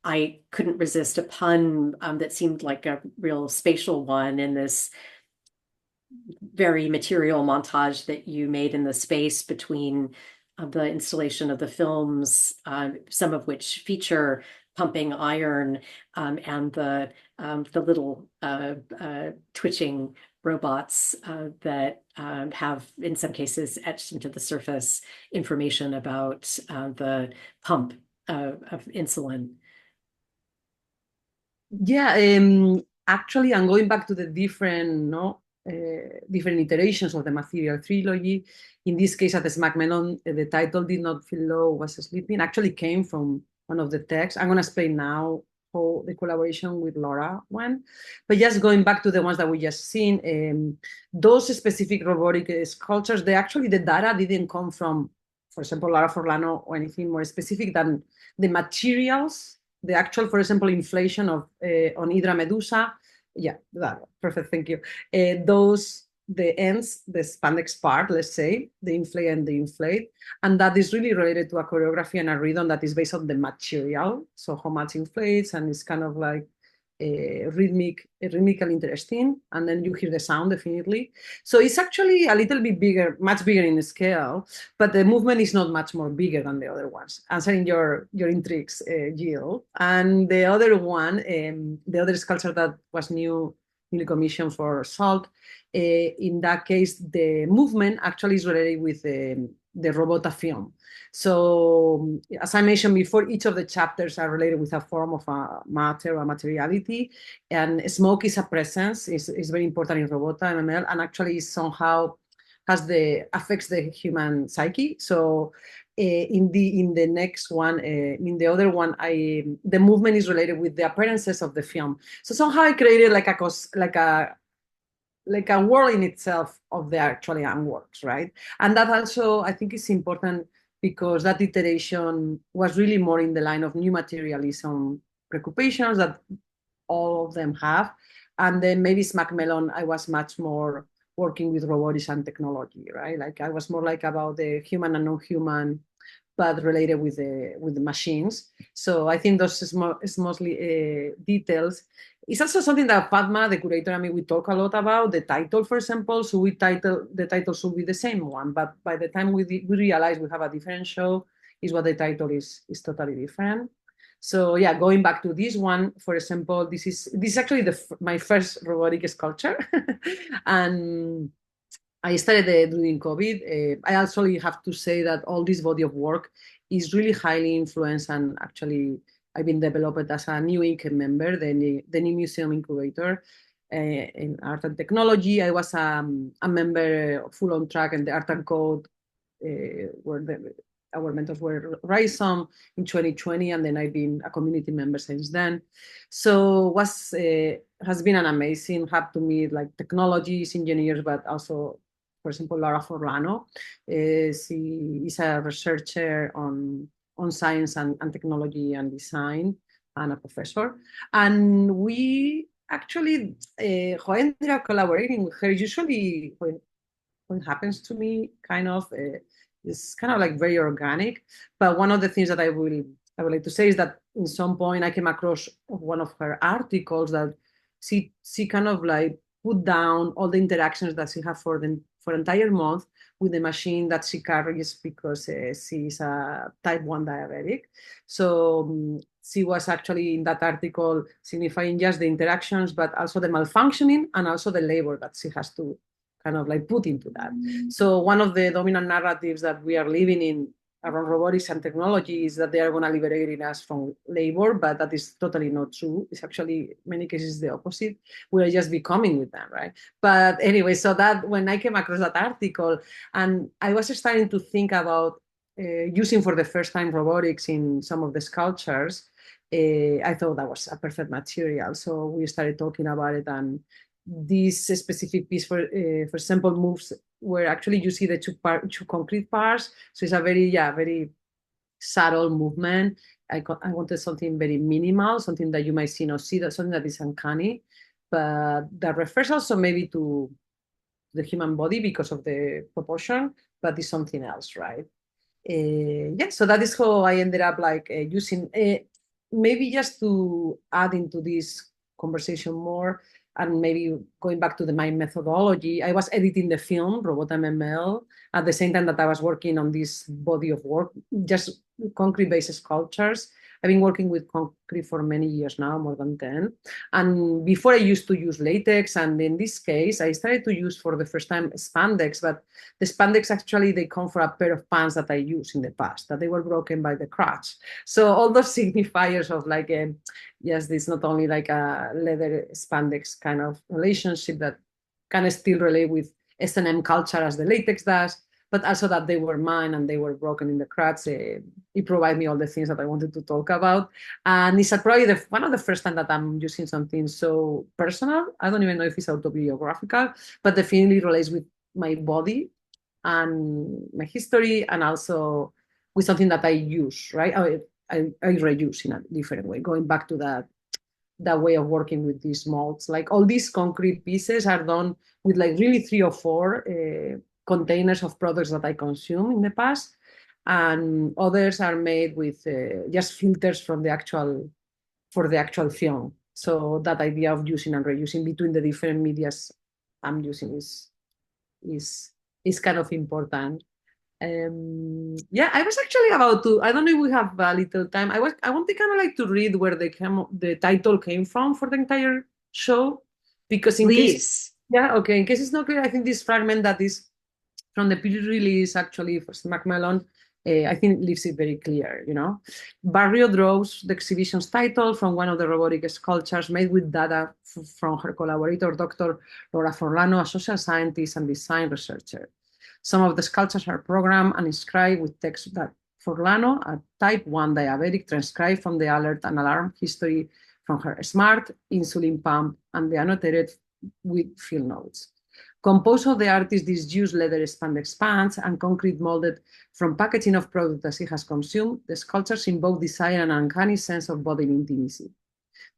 I couldn't resist a pun that seemed like a real spatial one in this very material montage that you made in the space between the installation of the films, some of which feature pumping iron, and the little twitching robots that have, in some cases, etched into the surface information about the pump of insulin. Yeah, actually, I'm going back to the different iterations of the material trilogy. In this case, at the Macmillan, the title "Did Not Feel Low Was Sleeping" actually came from one of the texts. I'm going to explain now how the collaboration with Laura went. But just going back to the ones that we just seen, those specific robotic sculptures, the data didn't come from, for example, Laura Furlano or anything more specific than the materials. The actual, for example, inflation of on Hydra Medusa, yeah, that perfect. Thank you. The ends, the spandex part, let's say, the inflate and the inflate, and that is really related to a choreography and a rhythm that is based on the material. So how much inflates, and it's kind of like rhythmical interesting, and then you hear the sound definitely. So it's actually a little bit bigger, much bigger in scale, but the movement is not much more bigger than the other ones. Answering your intrigues, Jill. And the other one, the other sculpture that was newly commissioned for SALT, in that case, the movement actually is related with the Robota film. So as I mentioned before, each of the chapters are related with a form of a matter or materiality, and smoke is a presence, is very important in Robota MML, and actually somehow affects the human psyche. So in the next one, in the other one, the movement is related with the appearances of the film. So somehow I created like a world in itself of the actual works, right? And that also, I think, is important because that iteration was really more in the line of new materialism preoccupations that all of them have. And then maybe Macmillan, I was much more working with robotics and technology, right? Like I was more like about the human and non-human, but related with the machines. So I think those is mostly details. It's also something that Padma, the curator, and me, we talk a lot about. The title, for example, so the title should be the same one, but by the time we realize we have a different show, is what the title is totally different. So yeah, going back to this one, for example, this is actually my first robotic sculpture, and I started during COVID. I actually have to say that all this body of work is really highly influenced, and actually I've been developed as a new INC member, the new museum incubator in art and technology. I was a member full on track in the art and code, where our mentors were Rhizome in 2020, and then I've been a community member since then. So has been an amazing hub to meet like technologists, engineers, but also, for example, Laura Forlano. She is a researcher on science and technology and design, and a professor. And we actually, how I ended up collaborating with her, usually when happens to me, kind of, it's kind of like very organic. But one of the things that I would like to say is that in some point I came across one of her articles that she kind of like put down all the interactions that she had for entire month with the machine that she carries because she's a type 1 diabetic. So she was actually in that article signifying just the interactions, but also the malfunctioning and also the labor that she has to kind of like put into that. So one of the dominant narratives that we are living in around robotics and technology is that they are going to liberate us from labor, but that is totally not true. It's actually, in many cases, the opposite. We are just becoming with them, right? But anyway, so that when I came across that article and I was starting to think about using for the first time robotics in some of the sculptures, I thought that was a perfect material. So we started talking about it, and this specific piece, for example, moves where actually you see the two concrete parts. So it's a very subtle movement. I wanted something very minimal, something that you might see, something that is uncanny, but that refers also maybe to the human body because of the proportion, but it's something else, right? So that is how I ended up like using, maybe just to add into this conversation more, and maybe going back to my methodology, I was editing the film, Robot MML, at the same time that I was working on this body of work, just concrete-based sculptures. I've been working with concrete for many years now, more than 10. And before I used to use latex, and in this case, I started to use for the first time spandex, but the spandex actually, they come from a pair of pants that I used in the past, that they were broken by the crutch. So all those signifiers of like, yes, this not only like a leather spandex kind of relationship that can still relate with S&M culture as the latex does, but also that they were mine and they were broken in the crutch. It provided me all the things that I wanted to talk about. And it's probably one of the first time that I'm using something so personal. I don't even know if it's autobiographical, but definitely relates with my body and my history, and also with something that I use, right? I reuse in a different way, going back to that way of working with these molds. Like all these concrete pieces are done with like really 3 or 4 containers of products that I consume in the past, and others are made with just filters for the actual film. So that idea of using and reusing between the different medias I'm using is kind of important. I was actually about to, I don't know if we have a little time. I want to kind of like to read where the title came from for the entire show, because in case it's not clear, I think this fragment that is from the pre-release actually for Macmillan, I think it leaves it very clear, Barrio draws the exhibition's title from one of the robotic sculptures made with data from her collaborator, Dr. Laura Forlano, a social scientist and design researcher. Some of the sculptures are programmed and inscribed with text that Forlano, a type 1 diabetic, transcribed from the alert and alarm history from her smart insulin pump, and they annotated with field notes. Composed of the artist's disused leather spandex pants and concrete molded from packaging of products that she has consumed, the sculptures invoke desire and an uncanny sense of bodily intimacy.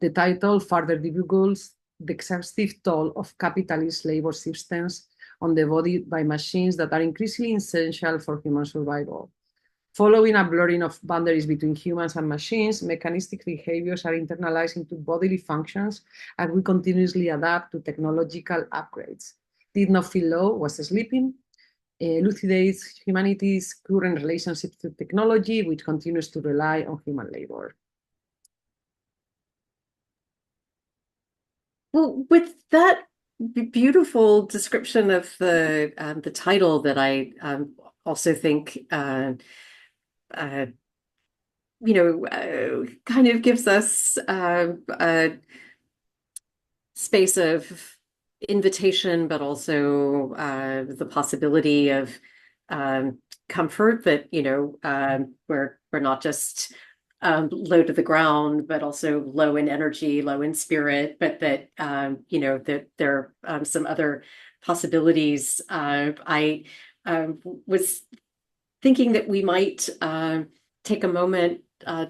The title further divulges the exhaustive toll of capitalist labor systems on the body by machines that are increasingly essential for human survival. Following a blurring of boundaries between humans and machines, mechanistic behaviors are internalized into bodily functions as we continuously adapt to technological upgrades. Did not feel low was sleeping, elucidates humanity's current relationship to technology, which continues to rely on human labor. Well, with that beautiful description of the title that I also think kind of gives us a space of invitation, but also the possibility of comfort that, we're not just low to the ground, but also low in energy, low in spirit, but that, that there are some other possibilities. I was thinking that we might take a moment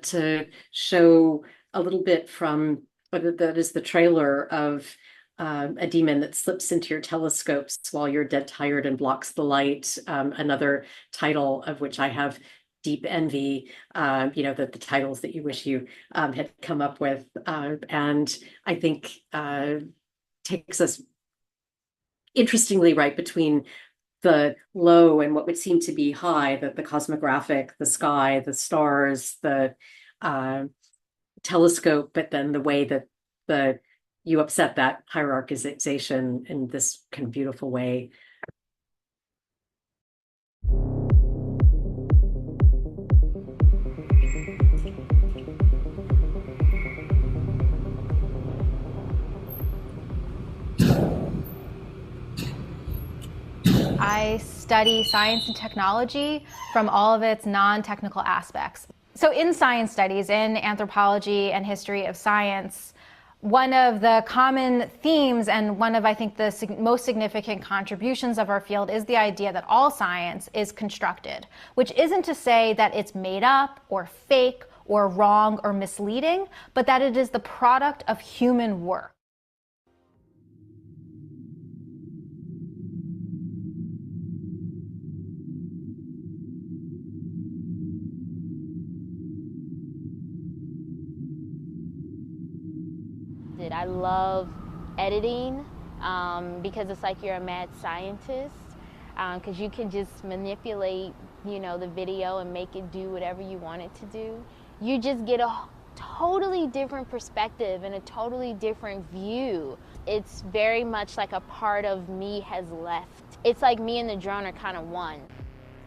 to show a little bit from that is the trailer of a demon that slips into your telescopes while you're dead tired and blocks the light. Another title of which I have deep envy, the titles that you wish you had come up with. And I think takes us interestingly right between the low and what would seem to be high, the cosmographic, the sky, the stars, the telescope, but then the way that you upset that hierarchization in this kind of beautiful way. I study science and technology from all of its non-technical aspects. So in science studies, in anthropology and history of science, one of the common themes and one of, I think, the most significant contributions of our field is the idea that all science is constructed, which isn't to say that it's made up or fake or wrong or misleading, but that it is the product of human work. I love editing because it's like you're a mad scientist because you can just manipulate, the video and make it do whatever you want it to do. You just get a totally different perspective and a totally different view. It's very much like a part of me has left. It's like me and the drone are kind of one.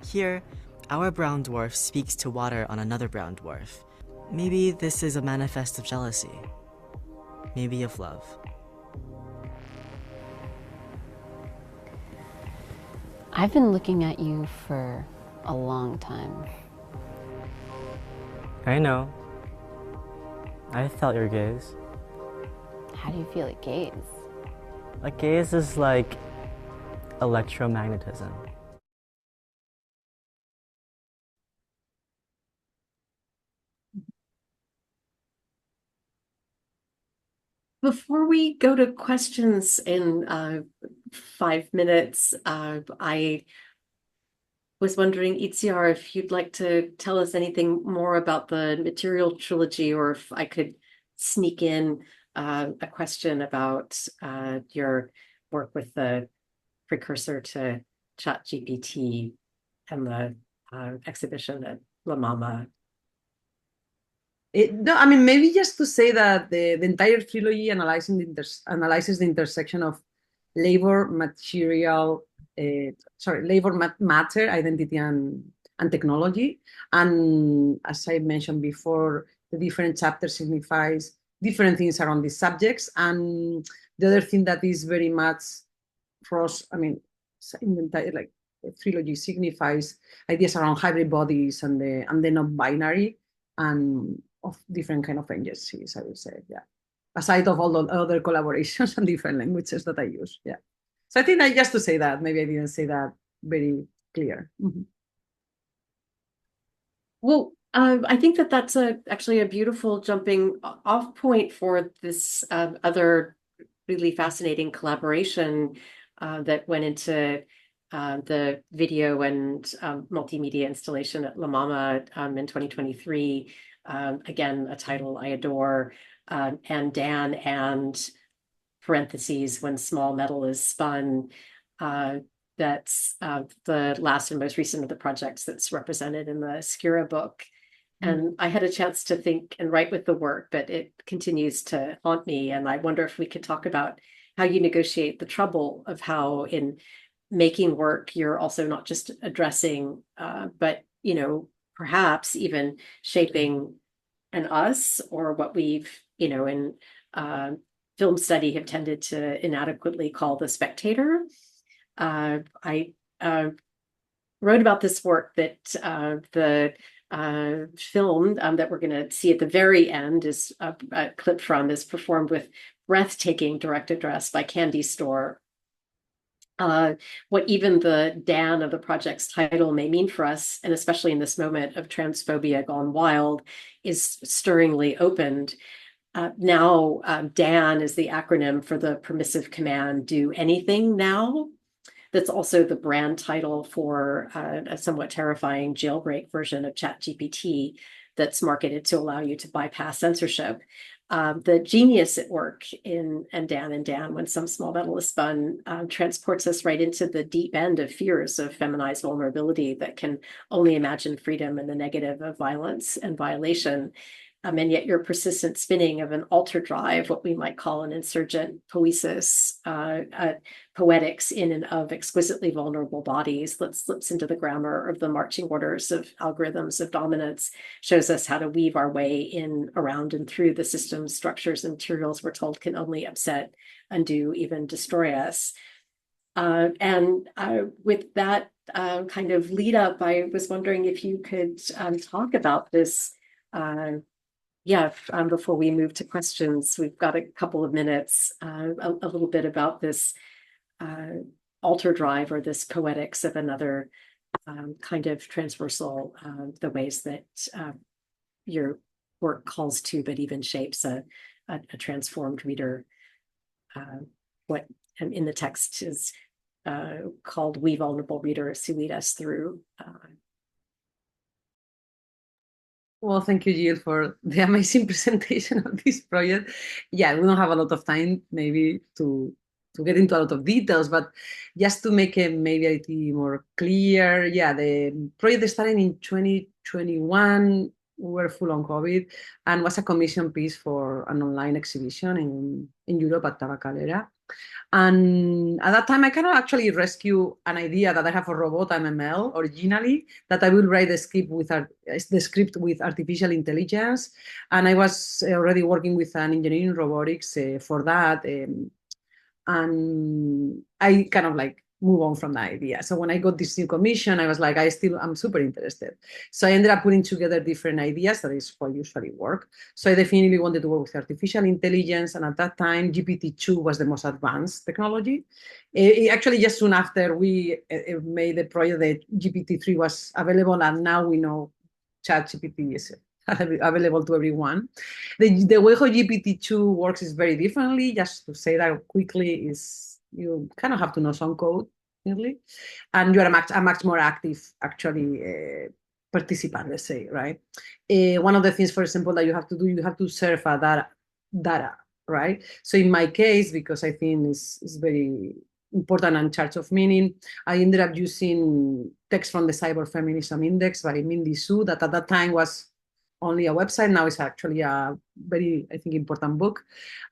Here, our brown dwarf speaks to water on another brown dwarf. Maybe this is a manifest of jealousy. Maybe of love. I've been looking at you for a long time. I know. I felt your gaze. How do you feel a gaze? A gaze is like electromagnetism. Before we go to questions in 5 minutes, I was wondering, Itziar, if you'd like to tell us anything more about the material trilogy, or if I could sneak in a question about your work with the precursor to ChatGPT and the exhibition at La Mama. No, I mean, maybe just to say that the entire trilogy analyzes the intersection of labor, matter, identity, and technology. And as I mentioned before, the different chapters signifies different things around these subjects. And the other thing that is very much in the entire trilogy signifies ideas around hybrid bodies and the non-binary and of different kind of agencies, I would say, yeah. Aside of all the other collaborations and different languages that I use, yeah. So I think just to say that, maybe I didn't say that very clear. Mm-hmm. Well, I think that's actually a beautiful jumping off point for this other really fascinating collaboration that went into the video and multimedia installation at La Mama in 2023. Again, a title I adore, and Dan and parentheses, when small metal is spun. That's the last and most recent of the projects that's represented in the SKIRA book. And I had a chance to think and write with the work, but it continues to haunt me. And I wonder if we could talk about how you negotiate the trouble of how in making work, you're also not just addressing, but, perhaps even shaping an us, or what we've, in film study have tended to inadequately call the spectator. I wrote about this work that the film that we're going to see at the very end is a clip from, is performed with breathtaking direct address by Candy Store. What even the Dan of the project's title may mean for us, and especially in this moment of transphobia gone wild, is stirringly opened. Now, DAN is the acronym for the permissive command, do anything now. That's also the brand title for a somewhat terrifying jailbreak version of ChatGPT that's marketed to allow you to bypass censorship. The genius at work in Dan, when some small metal is spun, transports us right into the deep end of fears of feminized vulnerability that can only imagine freedom and the negative of violence and violation. And yet your persistent spinning of an alter drive, what we might call an insurgent poesis, poetics in and of exquisitely vulnerable bodies that slips into the grammar of the marching orders of algorithms of dominance, shows us how to weave our way in, around, and through the systems, structures, and materials we're told can only upset, undo, even destroy us. With that kind of lead up, I was wondering if you could talk about this before we move to questions. We've got a couple of minutes, a little bit about this alter drive, or this poetics of another kind of transversal, the ways that your work calls to, but even shapes a transformed reader. What in the text is called We Vulnerable Readers Who Lead Us Through. Well, thank you, Jill, for the amazing presentation of this project. Yeah, we don't have a lot of time maybe to get into a lot of details, but just to make it maybe a little more clear, yeah, the project started in 2021. We were full on COVID, and was a commission piece for an online exhibition in Europe at Tabacalera. And at that time, I kind of actually rescue an idea that I have for robot MML originally, that I will write the script with artificial intelligence. And I was already working with an engineer in robotics for that. And I kind of like move on from the idea. So when I got this new commission, I was like, I'm super interested. So I ended up putting together different ideas. That is how I usually work. So I definitely wanted to work with artificial intelligence. And at that time, GPT-2 was the most advanced technology. Actually, just soon after we made the project, that GPT-3 was available. And now we know ChatGPT is available to everyone. The way how GPT-2 works is very differently. Just to say that quickly, is you kind of have to know some code, really, and you're a much more active, actually, participant, let's say, right? One of the things, for example, that you have to do, you have to serve a data, right? So in my case, because I think it's very important and charge of meaning, I ended up using text from the Cyber Feminism Index by Mindy Su, that at that time was only a website. Now it's actually a very, I think, important book.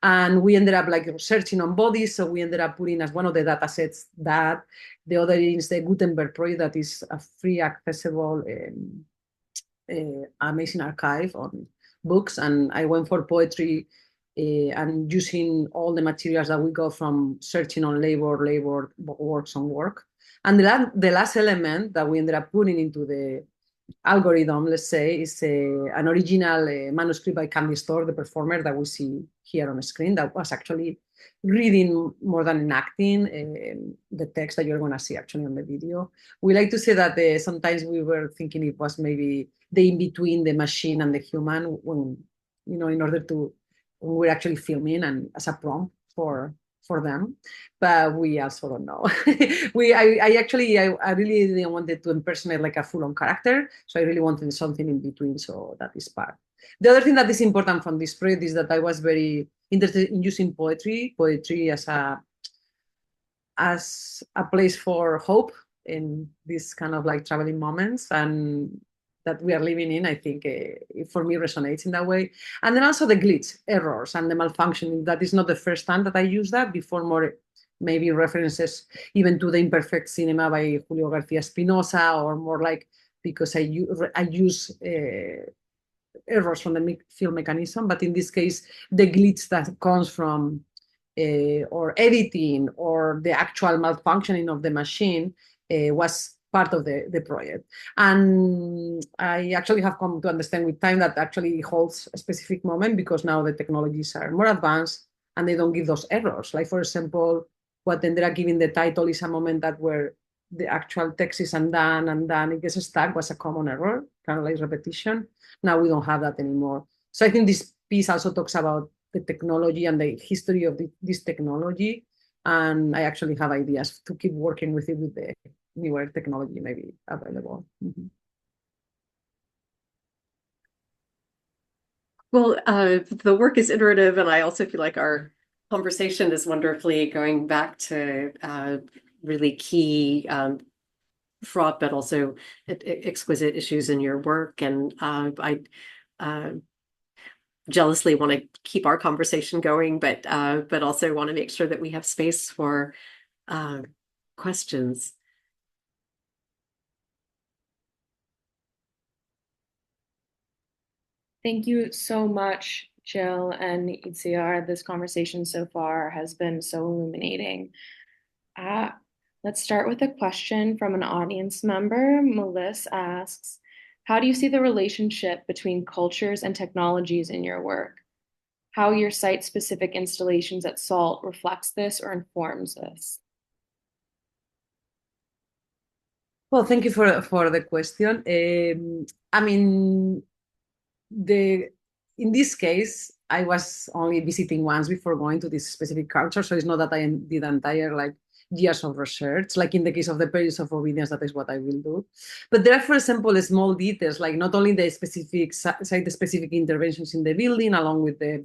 And we ended up like searching on bodies. So we ended up putting as one of the data sets that. The other is the Gutenberg project, that is a free, accessible, amazing archive on books. And I went for poetry and using all the materials that we got from searching on labor, works on work. And the last element that we ended up putting into the algorithm, let's say, is an original manuscript by Candy Store, the performer that we see here on the screen, that was actually reading more than enacting the text that you're going to see actually on the video. We like to say that sometimes we were thinking it was maybe the in-between the machine and the human, when, in order to, when we're actually filming and as a prompt for them, but we also don't know. I really didn't want to impersonate like a full-on character, so I really wanted something in between, so that is part. The other thing that is important from this project is that I was very interested in using poetry as a place for hope in these kind of like traveling moments, and that we are living in, I think, for me, resonates in that way. And then also the glitch, errors, and the malfunctioning. That is not the first time that I use that. Before, more maybe references even to the imperfect cinema by Julio García Espinosa, or more like, because I use errors from the film mechanism. But in this case, the glitch that comes from or editing, or the actual malfunctioning of the machine was part of the project. And I actually have come to understand with time that actually holds a specific moment, because now the technologies are more advanced and they don't give those errors. Like, for example, what ended up giving the title is a moment that where the actual text is undone and then it gets stuck, was a common error, kind of like repetition. Now we don't have that anymore. So I think this piece also talks about the technology and the history of this technology. And I actually have ideas to keep working with it with the newer technology maybe available. Mm-hmm. Well, the work is iterative, and I also feel like our conversation is wonderfully going back to really key, fraught, but also exquisite issues in your work. And I jealously want to keep our conversation going, but also want to make sure that we have space for questions. Thank you so much, Jill and Itziar. This conversation so far has been so illuminating. Let's start with a question from an audience member. Melissa asks, how do you see the relationship between cultures and technologies in your work? How your site-specific installations at SALT reflects this or informs this? Well, thank you for the question. I mean, in this case, I was only visiting once before going to this specific culture, so it's not that I did entire years of research. Like in the case of the periods of obedience, that is what I will do. But there are, for example, small details, like not only the specific site-specific interventions in the building, along with the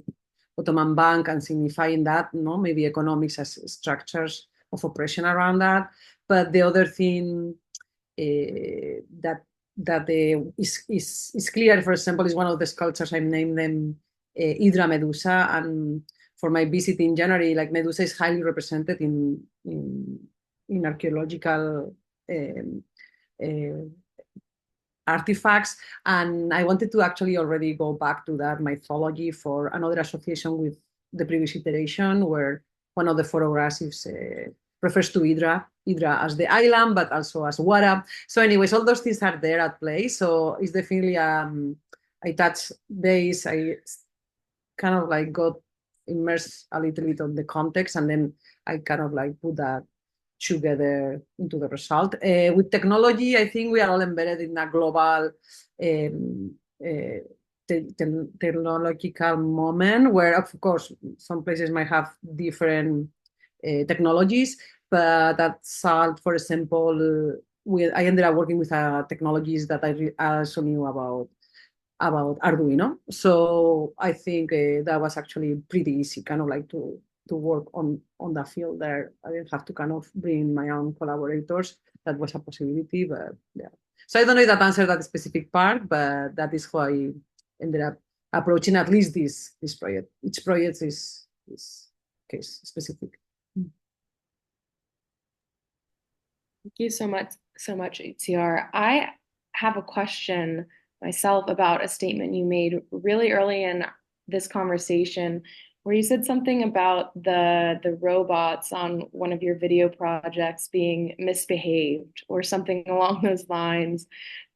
Ottoman Bank and signifying that, maybe economics as structures of oppression around that. But the other thing that is clear, for example, is one of the sculptures. I named them Hydra Medusa, and for my visit in January, like Medusa is highly represented in archaeological artifacts, and I wanted to actually already go back to that mythology for another association with the previous iteration, where one of the photographs refers to Hydra as the island, but also as Wara. So anyways, all those things are there at play. So it's definitely I touch base. I kind of like got immersed a little bit on the context, and then I kind of like put that together into the result. With technology, I think we are all embedded in a global technological moment where, of course, some places might have different technologies, but at SALT, for example, I ended up working with technologies that I also knew about Arduino. So I think that was actually pretty easy, kind of like to work on that field there. I didn't have to kind of bring my own collaborators. That was a possibility, but yeah. So I don't know if that answered that specific part, but that is how I ended up approaching at least this project. Each project is case specific. Thank you so much, Itziar. I have a question myself about a statement you made really early in this conversation, where you said something about the robots on one of your video projects being misbehaved or something along those lines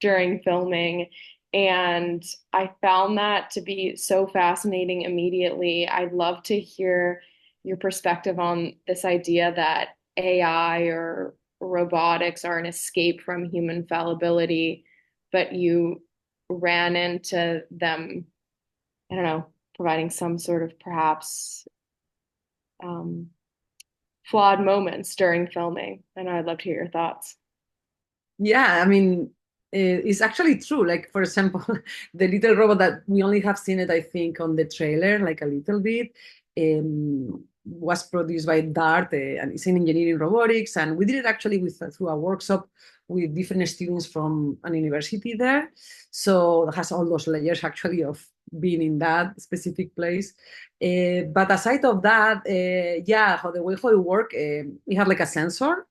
during filming. And I found that to be so fascinating immediately. I'd love to hear your perspective on this idea that AI or robotics are an escape from human fallibility, but you ran into them, I don't know, providing some sort of perhaps flawed moments during filming. And I'd love to hear your thoughts. Yeah, I mean, it's actually true. Like, for example, the little robot that we only have seen it, I think, on the trailer, like a little bit, was produced by DART, and it's in engineering robotics. And we did it actually through a workshop with different students from an university there. So it has all those layers actually of being in that specific place. But aside of that, how the way how it works, we have like a sensor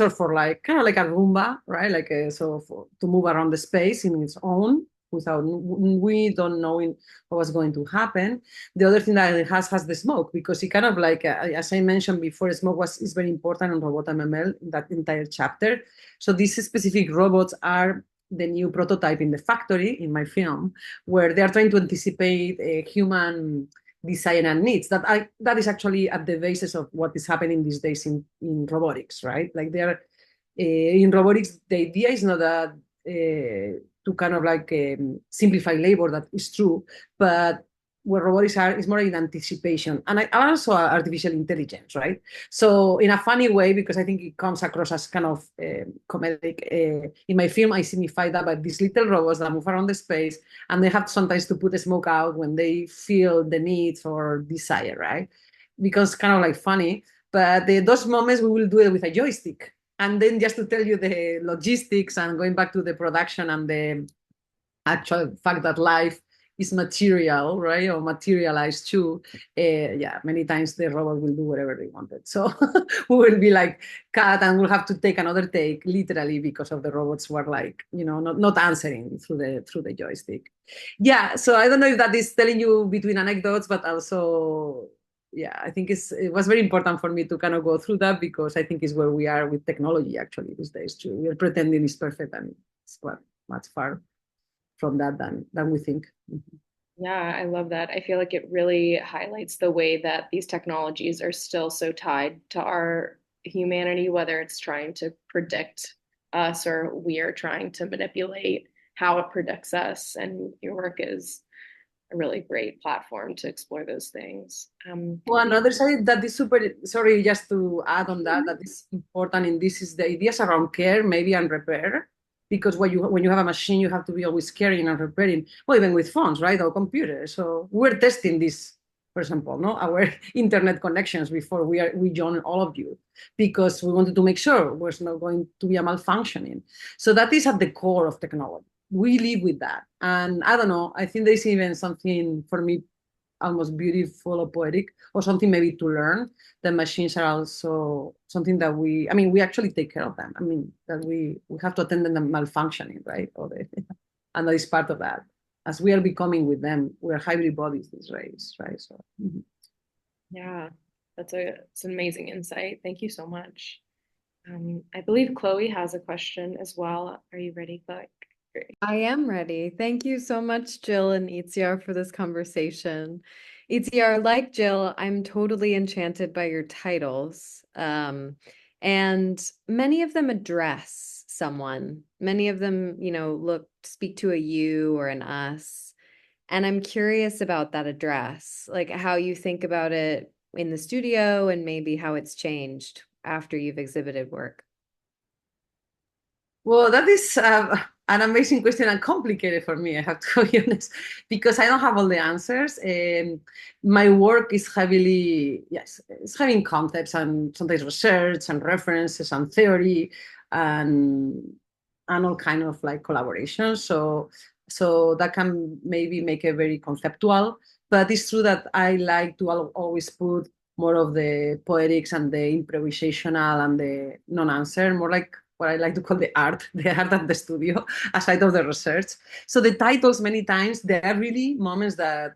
for like kind of like a Roomba, right? Like to move around the space in its own without we don't knowing what was going to happen. The other thing that it has the smoke, because it kind of like, as I mentioned before, smoke is very important on Robot MML in that entire chapter. So these specific robots are the new prototype in the factory in my film, where they are trying to anticipate human desire and needs. That is actually at the basis of what is happening these days in robotics, right? Like they are in robotics, the idea is not that to kind of like simplify labor, that is true, but where robotics are is more in anticipation and also artificial intelligence, right? So in a funny way, because I think it comes across as kind of comedic, in my film I signify that by these little robots that move around the space, and they have sometimes to put the smoke out when they feel the needs or desire, right? Because kind of like funny, but those moments we will do it with a joystick. And then just to tell you the logistics and going back to the production and the actual fact that life is material, right? Or materialized too. Yeah, many times the robot will do whatever they wanted. So we will be like cut and we'll have to take another take literally because of the robots were like, not answering through the joystick. Yeah, so I don't know if that is telling you between anecdotes, but also, yeah, I think it was very important for me to kind of go through that, because I think it's where we are with technology actually these days too. We're pretending it's perfect, and it's quite much far from that than we think. Yeah, I love that. I feel like it really highlights the way that these technologies are still so tied to our humanity, whether it's trying to predict us or we are trying to manipulate how it predicts us. And your work is a really great platform to explore those things. Well, another side that is super, sorry, just to add on that is important in this is the ideas around care, maybe, and repair. Because when you have a machine, you have to be always caring and repairing, well, even with phones, right, or computers. So we're testing this, for example, our internet connections before we join all of you, because we wanted to make sure there's not going to be a malfunctioning. So that is at the core of technology. We live with that. And I don't know, I think there's even something for me almost beautiful or poetic, or something maybe to learn. The machines are also something that we actually take care of them. I mean, that we have to attend to them malfunctioning, right? And that is part of that. As we are becoming with them, we're hybrid bodies these days, right? So, yeah, it's an amazing insight. Thank you so much. I believe Chloe has a question as well. Are you ready, Chloe? Great. I am ready. Thank you so much, Jill and Itziar, for this conversation. Itziar, like Jill, I'm totally enchanted by your titles. And many of them address someone. Many of them, speak to a you or an us. And I'm curious about that address, like how you think about it in the studio and maybe how it's changed after you've exhibited work. Well, that is an amazing question and complicated for me, I have to be honest, because I don't have all the answers. My work is it's having concepts and sometimes research and references and theory and all kind of like collaborations. So that can maybe make it very conceptual, but it's true that I like to always put more of the poetics and the improvisational and the non-answer, more like what I like to call the art of the studio, aside of the research. So the titles, many times, they are really moments that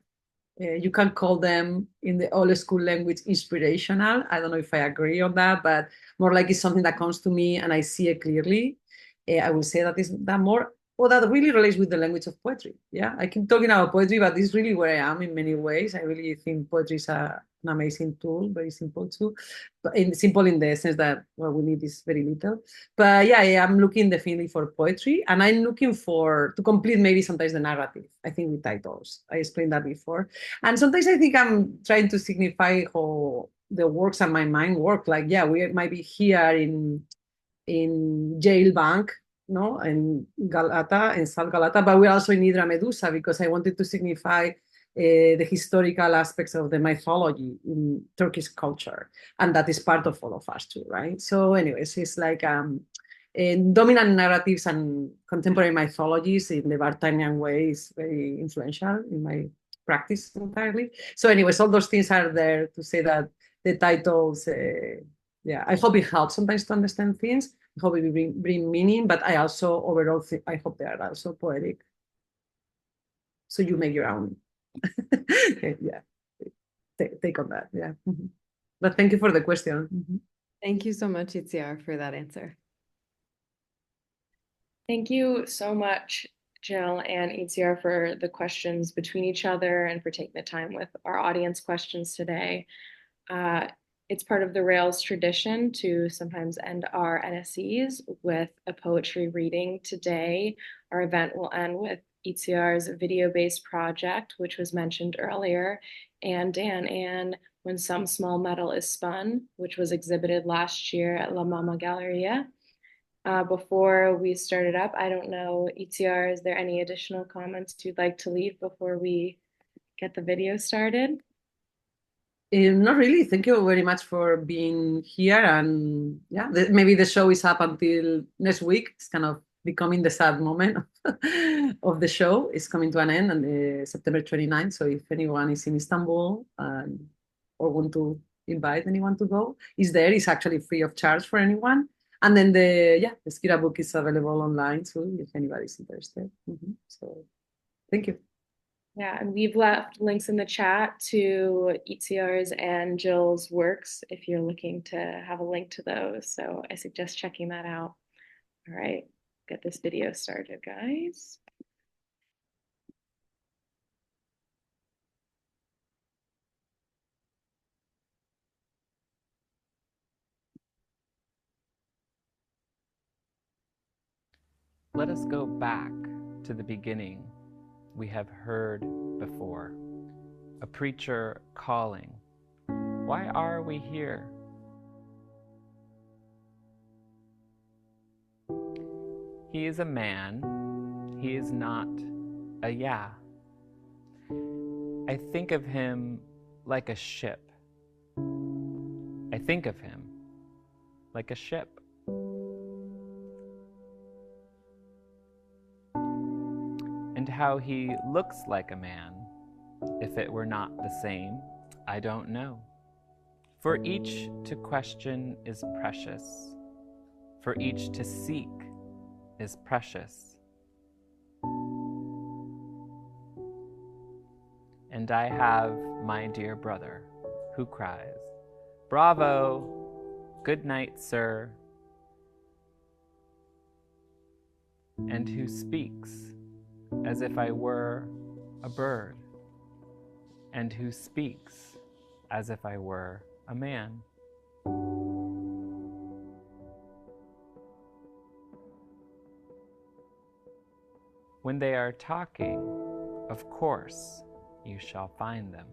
you can call them, in the old school language, inspirational. I don't know if I agree on that, but more like it's something that comes to me and I see it clearly. I will say that is that more, or that really relates with the language of poetry. Yeah, I keep talking about poetry, but this is really where I am in many ways. I really think poetry is an amazing tool, very simple too, but simple in the sense that what we need is very little. But yeah, I'm looking definitely for poetry, and I'm looking to complete maybe sometimes the narrative. I think with titles, I explained that before, and sometimes I think I'm trying to signify how the works and my mind work. Like, yeah, we might be here in Jail Bank, no, in Galata, in South Galata, but we're also in Hydra Medusa, because I wanted to signify the historical aspects of the mythology in Turkish culture, and that is part of all of us too, right? So anyways, it's like dominant narratives and contemporary mythologies in the Vartanian way is very influential in my practice entirely. So anyways, all those things are there to say that the titles, I hope it helps sometimes to understand things. I hope it bring meaning, but I also overall I hope they are also poetic. So you make your own yeah, take on that. Yeah. But thank you for the question. Thank you so much, Itziar, for that answer. Thank you so much, Jill and Itziar, for the questions between each other and for taking the time with our audience questions today. It's part of the Rails tradition to sometimes end our NSEs with a poetry reading. Today, our event will end with Itziar's video-based project, which was mentioned earlier, and When Some Small Metal is Spun, which was exhibited last year at La Mama Galleria. Before we started up, I don't know, Itziar, is there any additional comments you'd like to leave before we get the video started? Not really. Thank you very much for being here. And yeah, maybe the show is up until next week. It's kind of becoming the sad moment of the show. It's coming to an end on September 29th. So if anyone is in Istanbul or want to invite anyone to go, it's there. It's actually free of charge for anyone. And then the SKIRA book is available online too, if anybody's interested. So thank you. Yeah, and we've left links in the chat to Itziar's and Jill's works if you're looking to have a link to those. So I suggest checking that out. All right, get this video started, guys. Let us go back to the beginning we have heard before. A preacher calling. Why are we here? He is a man. He is not a yeah. I think of him like a ship. I think of him like a ship. And how he looks like a man, if it were not the same, I don't know. For each to question is precious. For each to seek is precious. And I have my dear brother who cries, "Bravo! Good night, sir." And who speaks as if I were a bird, and who speaks as if I were a man. When they are talking, of course you shall find them.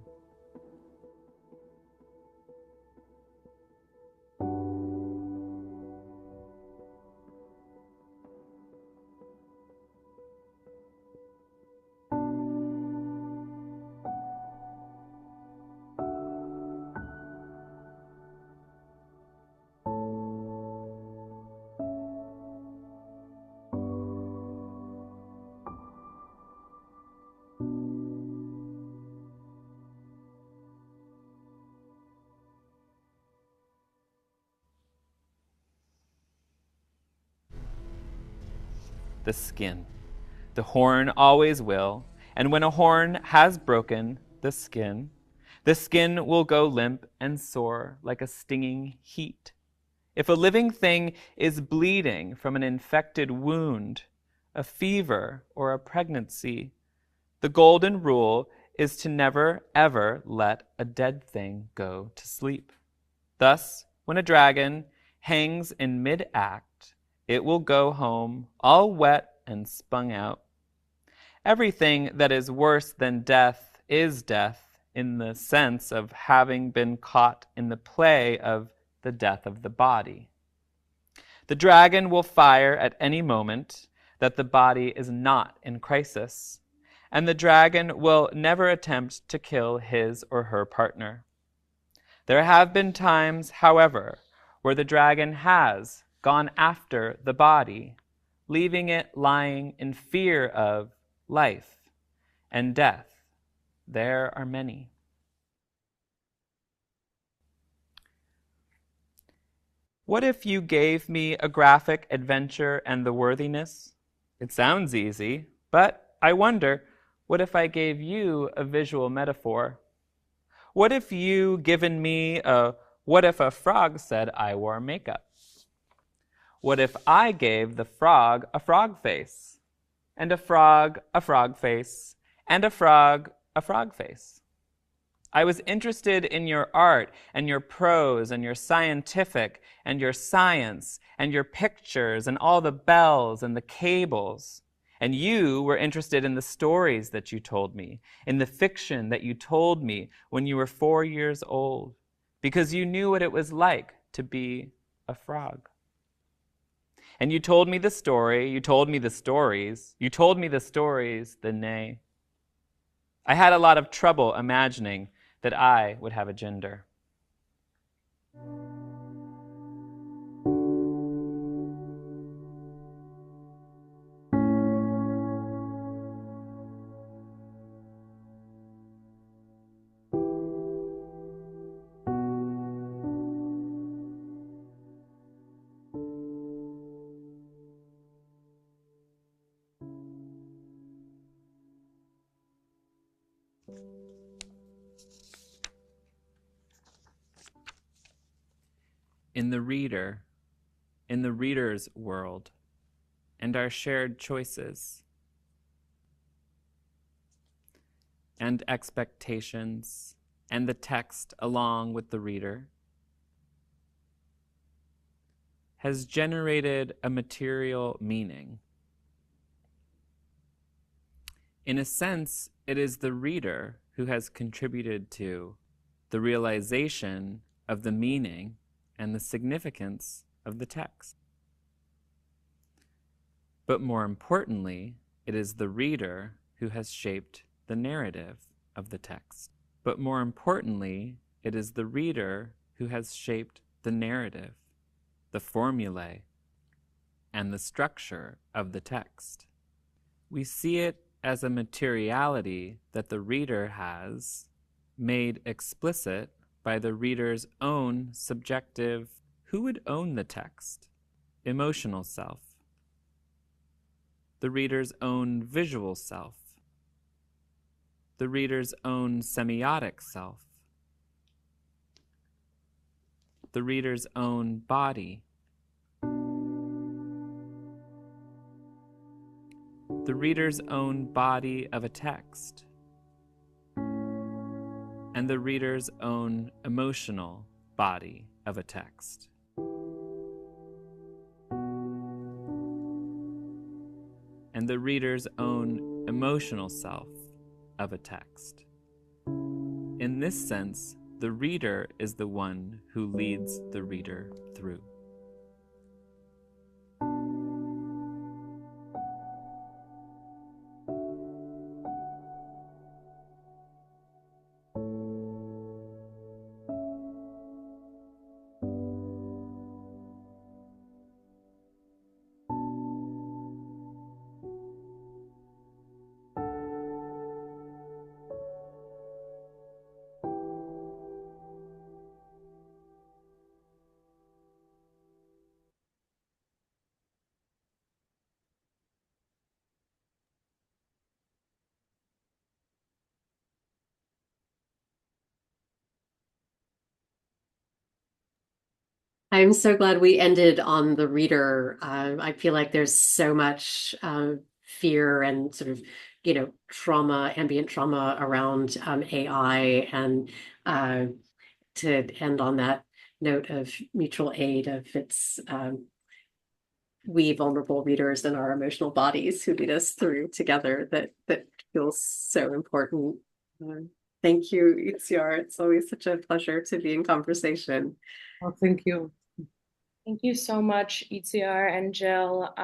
The skin. The horn always will, and when a horn has broken the skin will go limp and sore like a stinging heat. If a living thing is bleeding from an infected wound, a fever, or a pregnancy, the golden rule is to never, ever let a dead thing go to sleep. Thus, when a dragon hangs in mid-act, it will go home all wet and spun out. Everything that is worse than death is death in the sense of having been caught in the play of the death of the body. The dragon will fire at any moment that the body is not in crisis, and the dragon will never attempt to kill his or her partner. There have been times, however, where the dragon has gone after the body, leaving it lying in fear of life and death. There are many. What if you gave me a graphic adventure and the worthiness? It sounds easy, but I wonder, What if I gave you a visual metaphor? What if you given me a what if a frog said I wore makeup? What if I gave the frog a frog face, and a frog face, and a frog face? I was interested in your art and your prose and your scientific and your science and your pictures and all the bells and the cables. And you were interested in the stories that you told me, in the fiction that you told me when you were 4 years old, because you knew what it was like to be a frog. And you told me the story, you told me the stories, you told me the stories, the nay. I had a lot of trouble imagining that I would have a gender. In the reader, in the reader's world, and our shared choices and expectations, and the text along with the reader, has generated a material meaning. In a sense, it is the reader who has contributed to the realization of the meaning and the significance of the text. But more importantly, it is the reader who has shaped the narrative of the text. But more importantly, it is the reader who has shaped the narrative, the formulae, and the structure of the text. We see it as a materiality that the reader has made explicit by the reader's own subjective, who would own the text, emotional self, the reader's own visual self, the reader's own semiotic self, the reader's own body, the reader's own body of a text, and the reader's own emotional body of a text. And the reader's own emotional self of a text. In this sense, the reader is the one who leads the reader through. I'm so glad we ended on the reader. I feel like there's so much fear and sort of, trauma, ambient trauma around AI, and to end on that note of mutual aid, of its we vulnerable readers and our emotional bodies who lead us through together, that feels so important. Thank you, Itziar. It's always such a pleasure to be in conversation. Oh, thank you. Thank you so much, Itziar and Jill.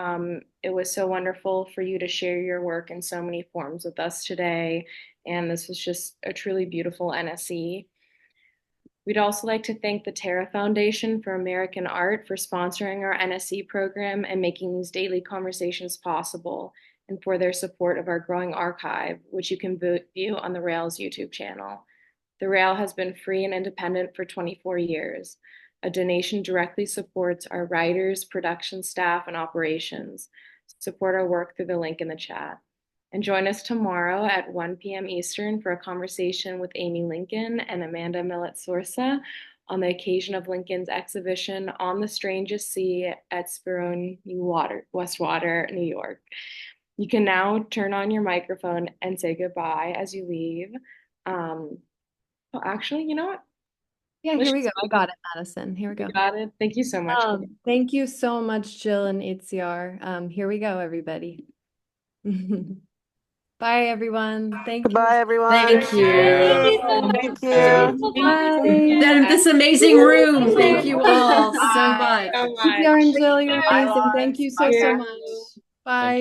It was so wonderful for you to share your work in so many forms with us today. And this was just a truly beautiful NSE. We'd also like to thank the Terra Foundation for American Art for sponsoring our NSE program and making these daily conversations possible, and for their support of our growing archive, which you can view on the Rail's YouTube channel. The Rail has been free and independent for 24 years. A donation directly supports our writers, production staff, and operations. Support our work through the link in the chat. And join us tomorrow at 1 p.m. Eastern for a conversation with Amy Lincoln and Amanda Millett-Sorsa on the occasion of Lincoln's exhibition On the Strangest Sea at Spirone Westwater, New York. You can now turn on your microphone and say goodbye as you leave. Well, actually, you know what? Yeah, here we go. I got it, Madison. Here we go. You got it. Thank you so much. Thank you so much, Jill and Itziar. Here we go, everybody. Bye, everyone. Thank you. Goodbye, everyone. Thank you. Thank you. Bye. This amazing room. Thank you all so much. Itziar and Jill, you're amazing. Thank you so much. Bye.